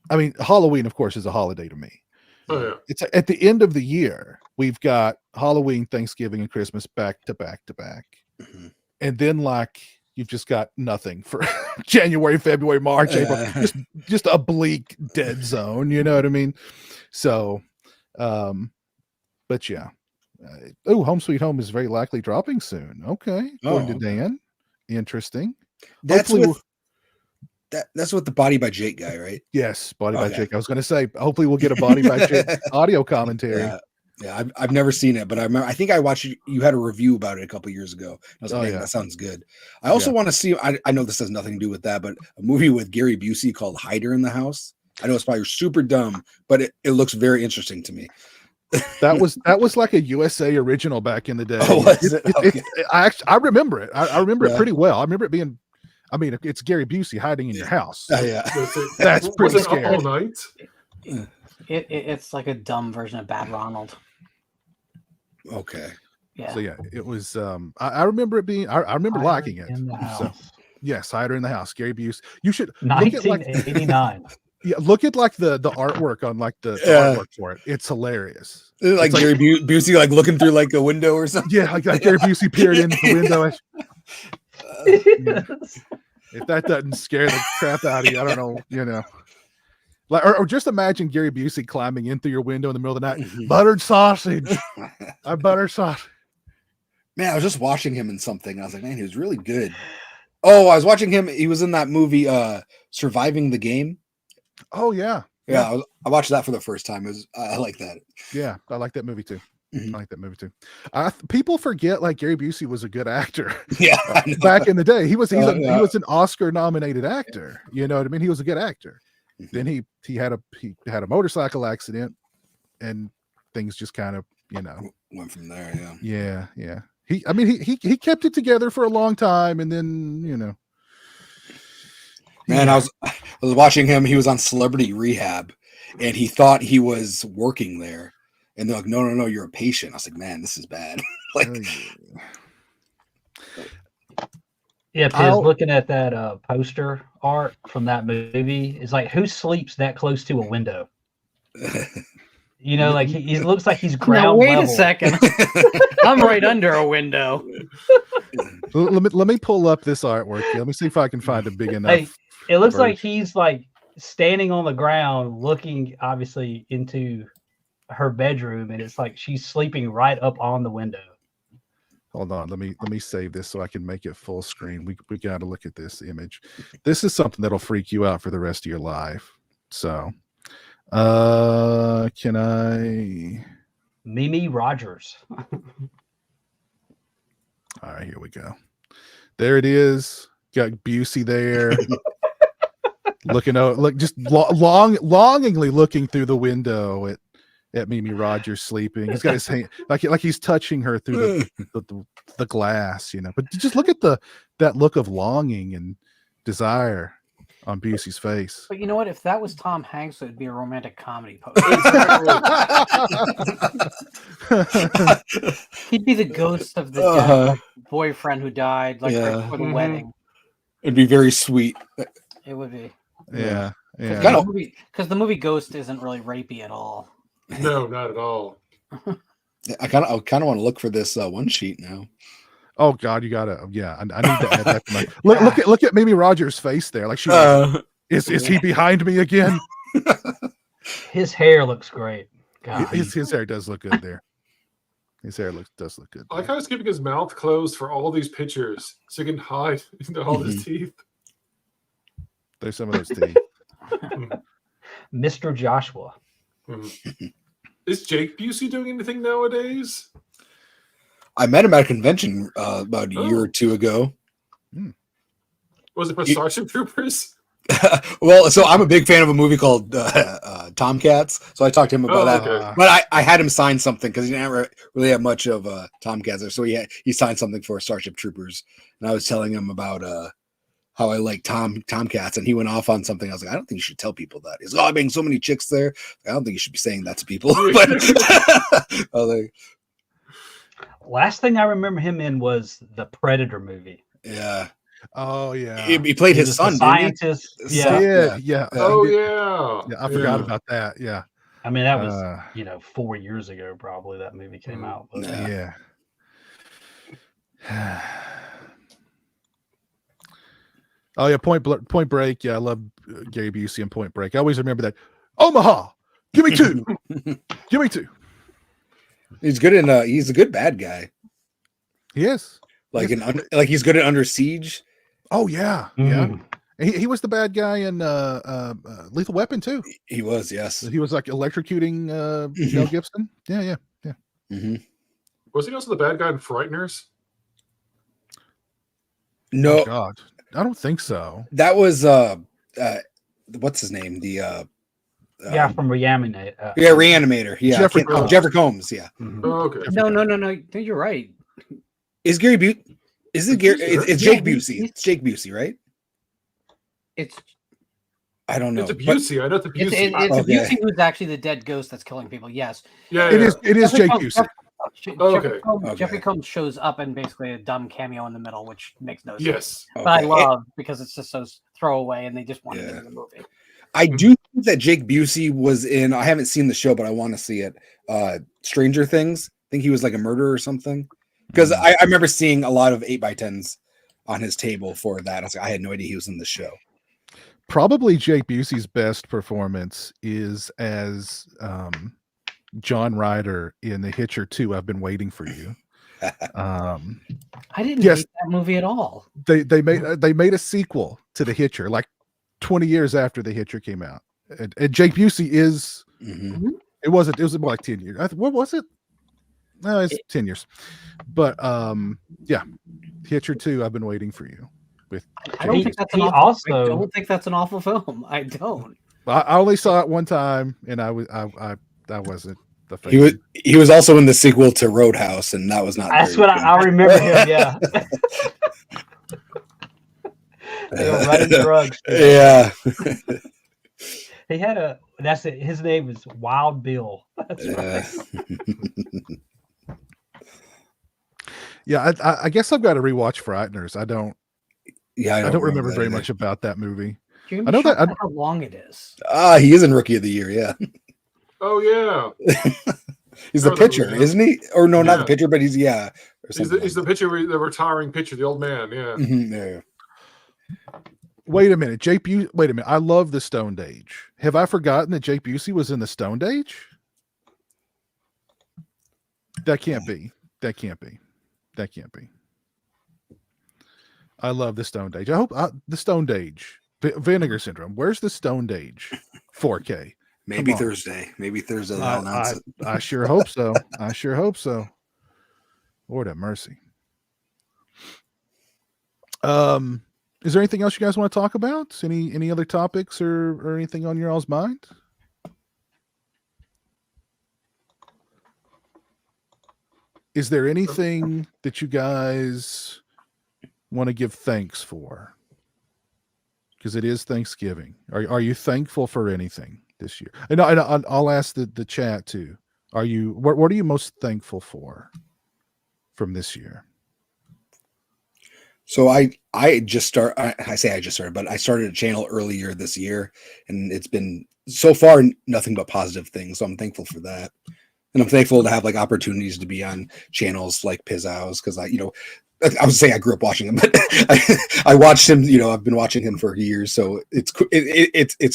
I mean, Halloween, of course, is a holiday to me. Oh yeah, it's at the end of the year. We've got Halloween, Thanksgiving, and Christmas back to back to back, and then like you've just got nothing for January, February, March, April. Just a bleak dead zone. You know what I mean? So, but yeah. Home Sweet Home is very likely dropping soon. Okay, according to Dan. Interesting. That's with the Body by Jake guy, right? Yes, Body by Jake. I was going to say, hopefully we'll get a Body by Jake audio commentary. Yeah, I've never seen it, but I remember. I think I watched you had a review about it a couple years ago. I was like, Oh, "Man, yeah. that sounds good." I also want to see. I know this has nothing to do with that, but a movie with Gary Busey called Hider in the House. I know it's probably super dumb, but it looks very interesting to me. That was like a USA original back in the day. Oh, was it? Okay. I remember it. I remember Yeah. it pretty well. I remember it being. I mean, it's Gary Busey hiding in your house. Yeah. That's pretty Was it Up scary. All Night? It's like a dumb version of Bad Ronald. Okay. Yeah. So yeah, it was. I remember it being. I remember Hider liking it. in the So House. yes, Hider in the House. Gary Busey. You should look at like 1989. look at like the artwork on like the Yeah. artwork for it. It's hilarious. Like It's like- Gary Busey, like looking through like a window or something. Yeah, like Gary Busey peered into the window. If that doesn't scare the crap out of you, I don't know, Like, or just imagine Gary Busey climbing in through your window in the middle of the night. Buttered sausage. I butter sausage. Man, I was just watching him in something. I was like, man, he was really good. Oh, I was watching him. He was in that movie, Surviving the Game. Oh yeah. Yeah, I watched that for the first time. I like that. Yeah, I like that movie too. Mhm. I like that movie too. People forget like Gary Busey was a good actor. Yeah, I know. Back in the day. He was he Yeah. was an Oscar nominated actor. You know what I mean? He was a good actor. Mhm. Then he had a motorcycle accident and things just kind of, Went from there. Yeah. yeah. He kept it together for a long time and then, Man, I was watching him. He was on Celebrity Rehab, and he thought he was working there. And they're like, no, you're a patient. I was like, man, this is bad. Like, Yeah, Piz, looking at that poster art from that movie, is like, who sleeps that close to a window? Like he looks like he's ground Now, wait level. a second. I'm right under a window. let me pull up this artwork here. Let me see if I can find a big enough. Hey, it looks like version. he's like standing on the ground, looking obviously into her bedroom, and it's like she's sleeping right up on the window. Hold on, let me save this so I can make it full screen. We got to look at this image. This is something that'll freak you out for the rest of your life. So, can I? Mimi Rogers. All right, here we go. There it is. Got Busey there, looking out, like just longingly looking through the window at Mimi Rogers sleeping. He's got his hand like he's touching her through the glass, But just look at that look of longing and desire on Busey's face. But you know what? If that was Tom Hanks, it would be a romantic comedy poster. He'd be the ghost of the dead boyfriend who died right before the wedding. It'd be very sweet. It would be. Yeah. Because the movie Ghost isn't really rapey at all. No, not at all. I kind of want to look for this one sheet now. Oh God, you gotta. Yeah, I need to add that to my. Look at Mimi Rogers' face there. Like is he behind me again? His hair looks great. God. His hair does look good there. His hair does look good. I like how he's keeping his mouth closed for all these pictures so he can hide into all his teeth. There's some of those teeth. Mr. Joshua. Is Jake Busey doing anything nowadays? I met him at a convention about a year or two ago. Was it for Starship Troopers? Well, so I'm a big fan of a movie called Tomcats. So I talked to him about that. Okay. But I had him sign something because he didn't really have much of Tomcats there. So he signed something for Starship Troopers. And I was telling him about how I like Tomcats. And he went off on something. I was like, I don't think you should tell people that. He's like, I bang so many chicks there. I don't think you should be saying that to people. But I was like, last thing I remember him in was the Predator movie. yeah. Oh yeah. He played his son, scientist. Yeah. Yeah. Oh yeah. Yeah, I forgot about that. Yeah. I mean, that was 4 years ago, probably that movie came out. But, Yeah. Oh yeah, Point Break. Yeah, I love Gary Busey and Point Break. I always remember that. Omaha, give me two. Give me two. He's good in he's a good bad guy. He is. Like he's good at Under Siege. Oh yeah, yeah. He was the bad guy in Lethal Weapon too. He was, yes. He was like electrocuting Mel Gibson. Yeah. Mm-hmm. Was he also the bad guy in Frighteners? No, Oh God, I don't think so. that was what's his name? The Yeah, from Reanimate. Reanimator. Yeah, Jeffrey Combs. Combs. Jeffrey Combs. Yeah, Mhm. Oh, okay. No, you're right. is Gary Busey? Is it It's Gary? Busey, right? It's Yeah, Jake Busey. It's Jake Busey, right? It's I don't know. It's a but- Busey. I know it's a it's Busey. a Okay. Busey who's actually the dead ghost that's killing people. Yes, Yeah, It yeah. is. It is Jeffrey Jake Combs- Busey. Oh, Jeffrey okay. Combs, Okay. Jeffrey Combs shows up in basically a dumb cameo in the middle, which makes no sense. Yes. But I Okay. love because it's just so throwaway, and they just wanted it in the movie. I do think that Jake Busey was in. I haven't seen the show, but I want to see it. Stranger Things. I think he was like a murderer or something. Because I remember seeing a lot of 8x10s on his table for that. I was like, I had no idea he was in the show. Probably Jake Busey's best performance is as John Ryder in The Hitcher 2. I've been waiting for you. I didn't Yes. hate that movie at all. They made a sequel to The Hitcher like 20 years after The Hitcher came out, and Jake Busey is. Mhm. It was more like 10 years. What was it? No, it's 10 years. But yeah, Hitcher 2. I've been waiting for you. With I don't think that's an He awful. also- I don't think that's an awful film. I don't. I only saw it one time, and I wasn't the He was also in the sequel to Roadhouse, and that was not. That's very what good. I remember him. Yeah, they were running drugs. Yeah. He had a. That's it. His name is Wild Bill. That's right. Yeah, I guess I've got to rewatch Frighteners. I don't remember very much about that movie. Do you I know that- remember how long it is? He is in Rookie of the Year. Yeah, Oh, yeah. he's the Oh, pitcher, yeah. isn't he? Or no, not Yeah. the pitcher, but he's or He's something the pitcher, the retiring pitcher, the old man. Yeah. Mhm, yeah. Wait a minute, wait a minute. I love the Stoned Age. Have I forgotten that Jake Busey was in the Stoned Age? That can't be. That can't be. That can't be. I love the Stoned Age. I hope the Stoned Age. Vinegar Syndrome. Where's the Stoned Age? 4K. Maybe Come on. Thursday. Maybe Thursday they'll announce it. I sure hope so. I sure hope so. Lord have mercy. Is there anything else you guys want to talk about? Any other topics or anything on your all's mind? Is there anything that you guys want to give thanks for? Because it is Thanksgiving. Are you thankful for anything this year? And I'll ask the chat too. What are you most thankful for from this year? So I just started, but I started a channel earlier this year, and it's been so far nothing but positive things. So I'm thankful for that. And I'm thankful to have like opportunities to be on channels like Pizowell's, because I would say I grew up watching him, but I watched him, I've been watching him for years. So it's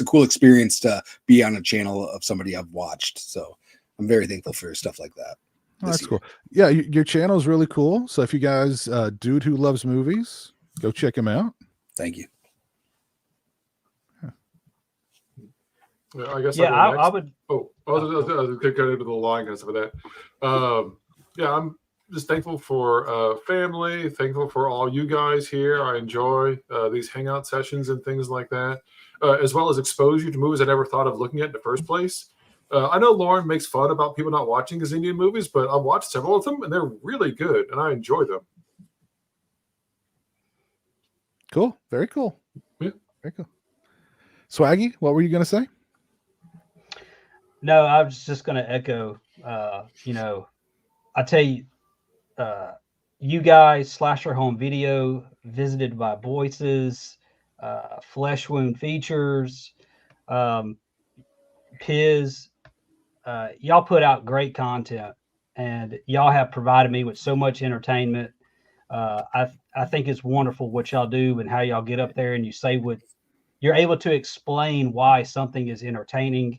a cool experience to be on a channel of somebody I've watched. So I'm very thankful for stuff like that. Oh, that's cool. Yeah, your channel is really cool. So if you guys, Dude Who Loves Movies, go check him out. Thank you. Yeah, I guess. Yeah, I'll go I next. would. I was going to go into the line and stuff like that. Yeah, I'm just thankful for family, thankful for all you guys here. I enjoy these hangout sessions and things like that, as well as expose you to movies I never thought of looking at in the first place. I know Lauren makes fun about people not watching his Indian movies, but I've watched several of them, and they're really good, and I enjoy them. Cool. Very cool. Yeah. Very cool. Swaggy, what were you going to say? No, I was just going to echo. I tell you, you guys, Slasher Home Video, Visited by Voices, Flesh Wound Features, Piz. Y'all put out great content, and y'all have provided me with so much entertainment. I think it's wonderful what y'all do and how y'all get up there and you say what you're able to explain why something is entertaining,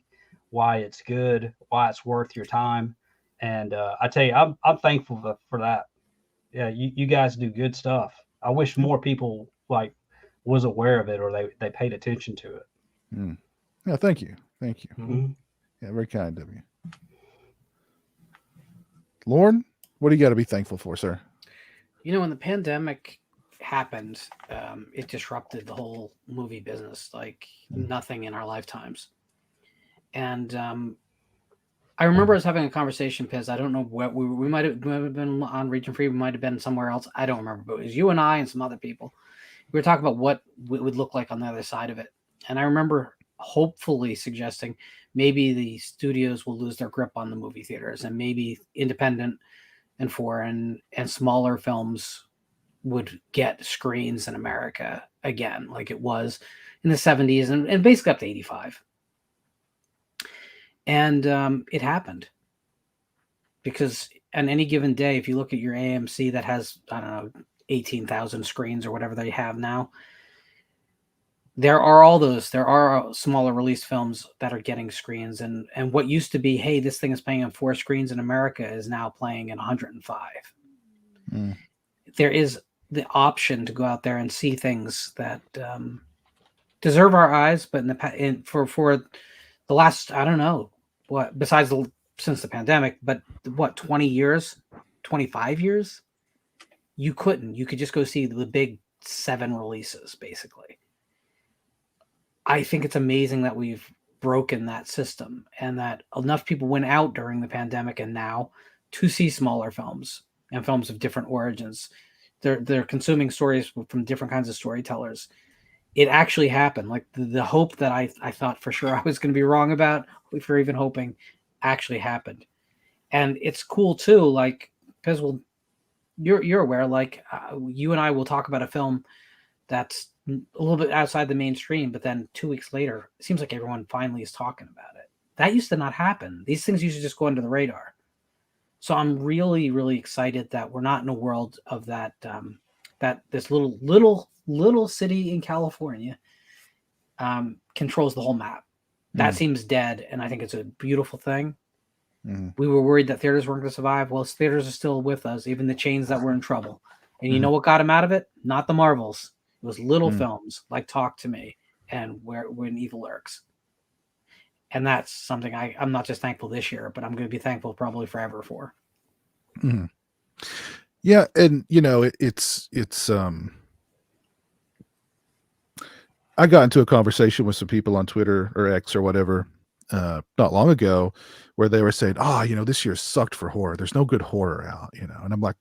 why it's good, why it's worth your time. And I tell you, I'm thankful for that. Yeah, you guys do good stuff. I wish more people was aware of it or they paid attention to it. Mm. Yeah, thank you. Mm-hmm. Yeah, very kind of you. Lauren, what do you got to be thankful for, sir? You know, when the pandemic happened, it disrupted the whole movie business like nothing in our lifetimes. And I remember us having a conversation, Piz. I don't know what we might have been on Region Free. We might have been somewhere else. I don't remember, but it was you and I and some other people. We were talking about what it would look like on the other side of it. And I remember hopefully suggesting maybe the studios will lose their grip on the movie theaters, and maybe independent and foreign and smaller films would get screens in America again, like it was in the 70s and basically up to 85. And it happened because on any given day, if you look at your AMC that has, I don't know, 18,000 screens or whatever they have now, there are smaller release films that are getting screens. And what used to be, hey, this thing is playing on 4 screens in America is now playing in 105. There is the option to go out there and see things that deserve our eyes, but for the last, I don't know what, besides since the pandemic, but what, 20 years, 25 years, you could just go see the big 7 releases, basically. I think it's amazing that we've broken that system and that enough people went out during the pandemic and now to see smaller films and films of different origins. They're consuming stories from different kinds of storytellers. It actually happened. Like the hope that I thought for sure I was going to be wrong about, if you're even hoping, actually happened. And it's cool too. Like, because you're aware, like you and I will talk about a film that's a little bit outside the mainstream, but then 2 weeks later, it seems like everyone finally is talking about it. That used to not happen. These things used to just go under the radar. So I'm really, really excited that we're not in a world of that, that this little city in California controls the whole map. That seems dead, and I think it's a beautiful thing. We were worried that theaters weren't going to survive. Well, theaters are still with us, even the chains that were in trouble. And you know what got them out of it? Not the Marvels. It was little films like Talk to Me and When Evil Lurks. And that's something I'm not just thankful this year, but I'm going to be thankful probably forever for. Yeah. And you know, it's I got into a conversation with some people on Twitter or X or whatever, not long ago, where they were saying, you know, this year sucked for horror. There's no good horror out, you know? And I'm like,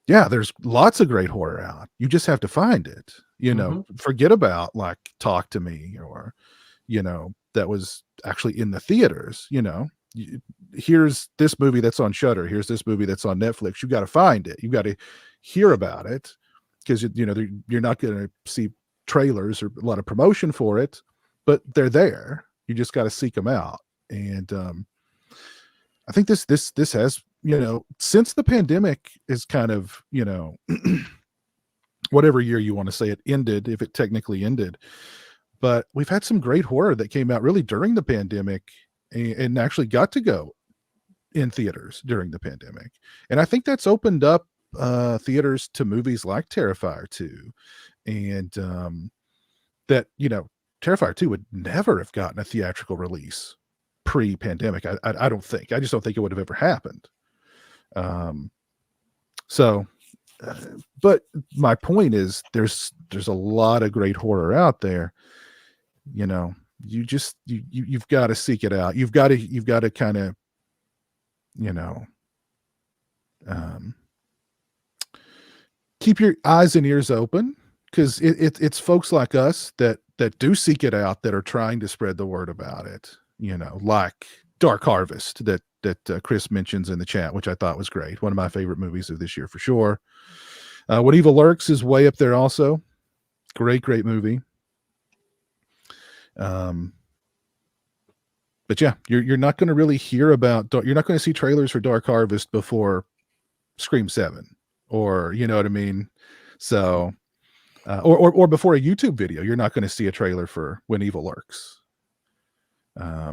yeah, there's lots of great horror out. You just have to find it, you know, forget about like Talk to Me or, you know, that was actually in the theaters, you know, here's this movie that's on Shudder. Here's this movie that's on Netflix. You got to find it. You got to hear about it because, you know, you're not going to see trailers or a lot of promotion for it, but they're there. You just got to seek them out. And I think this has, you know, since the pandemic is kind of, you know, whatever year you want to say it ended, if it technically ended, but we've had some great horror that came out really during the pandemic and actually got to go in theaters during the pandemic. And I think that's opened up theaters to movies like Terrifier 2 and that, you know, Terrifier 2 would never have gotten a theatrical release pre-pandemic. I don't think. I just don't think it would have ever happened. But my point is there's a lot of great horror out there. You know, you've got to seek it out. You've got to kind of, you know, keep your eyes and ears open because it's folks like us that do seek it out that are trying to spread the word about it. You know, like Dark Harvest that Chris mentions in the chat, which I thought was great. One of my favorite movies of this year for sure. When Evil Lurks is way up there also. Great movie. But yeah, you're not going to really hear about, you're not going to see trailers for Dark Harvest before Scream 7 or, you know what I mean? So, or before a YouTube video, you're not going to see a trailer for When Evil Lurks. Yeah,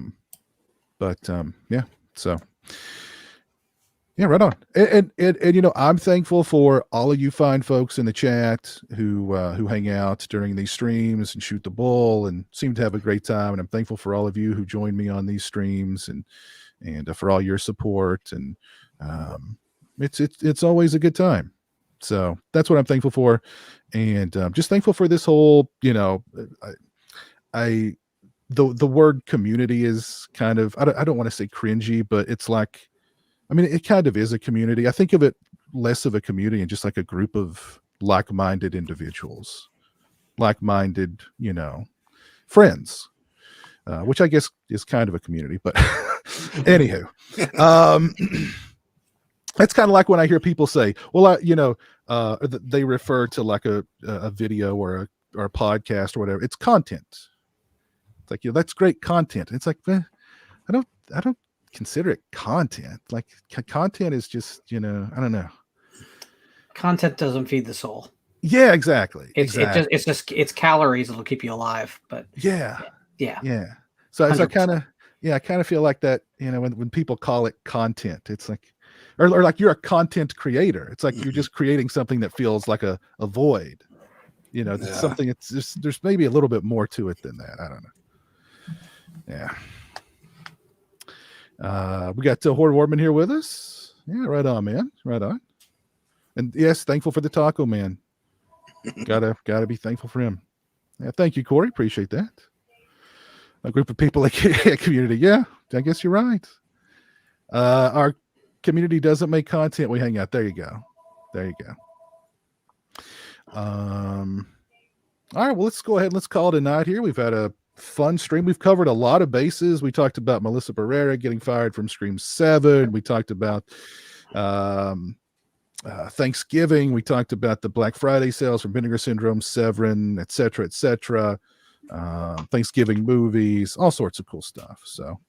so Yeah, right on. And you know, I'm thankful for all of you fine folks in the chat who hang out during these streams and shoot the bull and seem to have a great time. And I'm thankful for all of you who join me on these streams and for all your support. And it's always a good time. So that's what I'm thankful for, and just thankful for this whole. You know, the word community is kind of I don't want to say cringy, but it's like. I mean, it kind of is a community. I think of it less of a community and just like a group of like-minded individuals, like-minded, you know, friends, which I guess is kind of a community. But anywho, it's kind of like when I hear people say, well, they refer to like a video or a podcast or whatever. It's content. It's like, that's great content. It's like, I don't consider it content. Like content is just, I don't know. Content doesn't feed the soul. Yeah, exactly. It's calories that'll keep you alive. But yeah. So I kind of feel like that, when people call it content, it's like, or like you're a content creator. It's like you're just creating something that feels like a void. It's something. It's just there's maybe a little bit more to it than that. I don't know. Yeah. We got Horde Wardman here with us. Yeah, right on, man. Right on. And yes, thankful for the taco, man. Gotta be thankful for him. Yeah, thank you, Corey. Appreciate that. A group of people like a community. Yeah, I guess you're right. Our community doesn't make content. We hang out. There you go. All right, well, let's go ahead and let's call it a night here. We've had a fun stream. We've covered a lot of bases. We talked about Melissa Barrera getting fired from Scream 7. We talked about Thanksgiving. We talked about the Black Friday sales from Vinegar Syndrome, Severin, etc. Thanksgiving movies, all sorts of cool stuff. So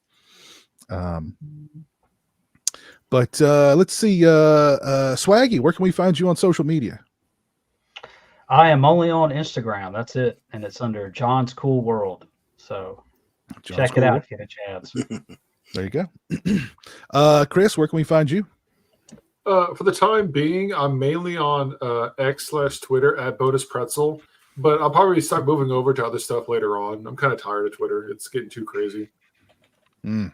but let's see, Swaggy, where can we find you on social media? I am only on Instagram. That's it. And it's under John's Cool World. So check it out if you get a chance. There you go. Chris, where can we find you? For the time being, I'm mainly on X/Twitter at Bonus Pretzel, but I'll probably start moving over to other stuff later on. I'm kind of tired of Twitter. It's getting too crazy. And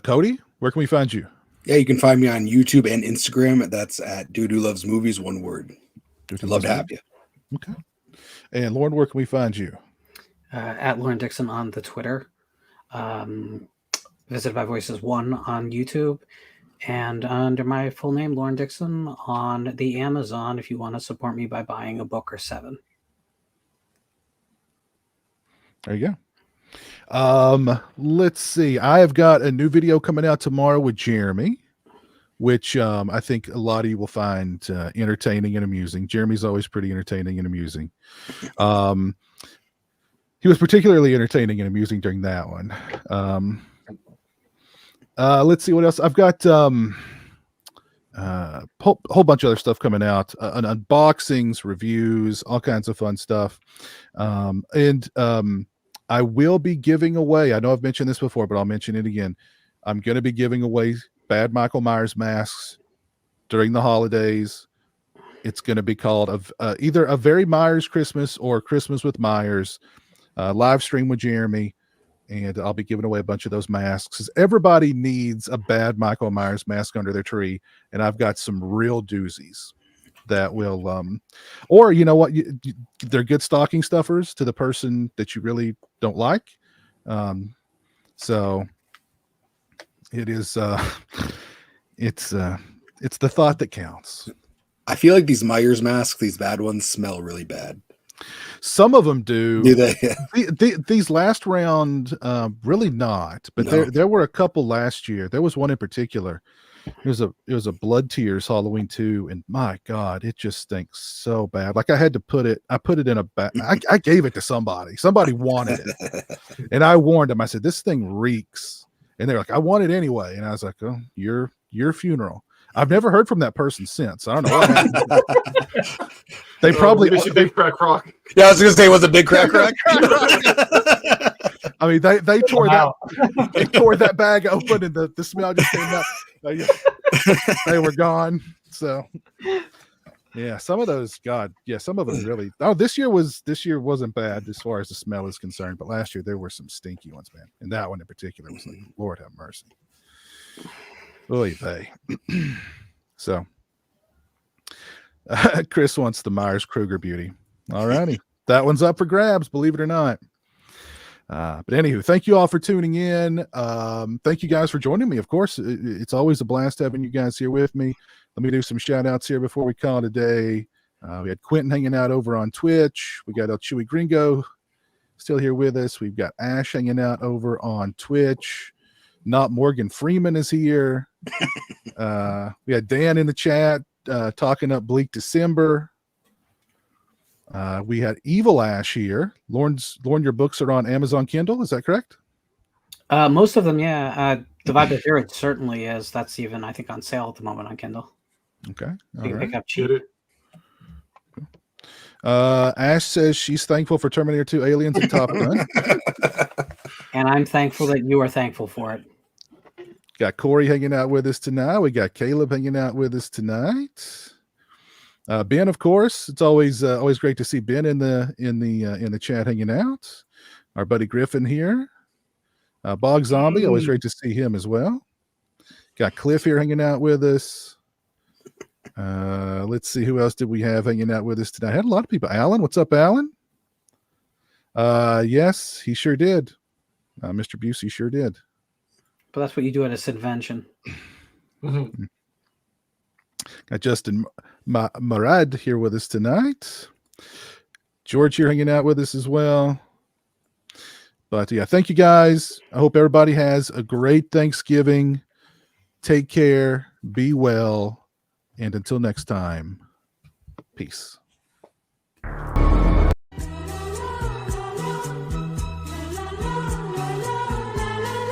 Cody, where can we find you? Yeah, you can find me on YouTube and Instagram. That's at Dude Who Loves Movies, one word. I'd love to have you. Okay. And Lauren, where can we find you? At Lauren Dixon on the Twitter. Visit by Voices 1 on YouTube. And under my full name, Lauren Dixon, on the Amazon if you want to support me by buying a book or 7. There you go. Let's see. I have got a new video coming out tomorrow with Jeremy, which I think a lot of you will find entertaining and amusing. Jeremy's always pretty entertaining and amusing. He was particularly entertaining and amusing during that one. Let's see what else. I've got whole bunch of other stuff coming out, unboxings, reviews, all kinds of fun stuff. And I will be giving away, I know I've mentioned this before, but I'll mention it again. I'm going to be giving away Bad Michael Myers masks during the holidays. It's going to be called either a Very Myers Christmas or Christmas with Myers live stream with Jeremy. And I'll be giving away a bunch of those masks. Everybody needs a Bad Michael Myers mask under their tree. And I've got some real doozies that will, or you know what, they're good stocking stuffers to the person that you really don't like. So it is, it's the thought that counts. I feel like these Myers masks, these bad ones, smell really bad. Some of them do. Do they? These last round, really not. But No. there were a couple last year. There was one in particular. It was a Blood Tears Halloween 2, and my God, it just stinks so bad. Like I put it in a bag. I gave it to somebody. Somebody wanted it, and I warned them. I said, "This thing reeks," and they're like, "I want it anyway." And I was like, "Oh, your funeral." I've never heard from that person since. I don't know what happened. They probably Big Crack Rock. Yeah, I was gonna say it was a big crack. I mean, they tore that Wow. they tore that bag open, and the smell just came out. They were gone. So yeah, some of those, God, yeah, some of them really. Oh, this year wasn't bad as far as the smell is concerned, but last year there were some stinky ones, man. And that one in particular was like, Lord have mercy. Oy vey. So Chris wants the Myers Kruger beauty. All righty. That one's up for grabs, believe it or not. But anywho, thank you all for tuning in. Thank you guys for joining me. Of course, it's always a blast having you guys here with me. Let me do some shout outs here before we call it a day. We had Quentin hanging out over on Twitch. We got El Chewy Gringo still here with us. We've got Ash hanging out over on Twitch. Not Morgan Freeman is here. We had Dan in the chat talking up Bleak December. We had Evil Ash here. Lauren, your books are on Amazon Kindle. Is that correct? Most of them, yeah. The Vibe of Spirit certainly is. That's even, I think, on sale at the moment on Kindle. Okay. You can pick up cheap. Get it? Ash says she's thankful for Terminator 2, Aliens, and Top Gun. And I'm thankful that you are thankful for it. Got Corey hanging out with us tonight. We got Caleb hanging out with us tonight. Ben, of course, it's always great to see Ben in the chat hanging out. Our buddy Griffin here. Bog Zombie, always great to see him as well. Got Cliff here hanging out with us. Let's see, who else did we have hanging out with us tonight? I had a lot of people. Alan, what's up, Alan? Yes, he sure did. Mr. Busey sure did. But that's what you do at a convention. Mm-hmm. Got Justin Marad here with us tonight. George here hanging out with us as well. But yeah, thank you guys. I hope everybody has a great Thanksgiving. Take care. Be well. And until next time, peace.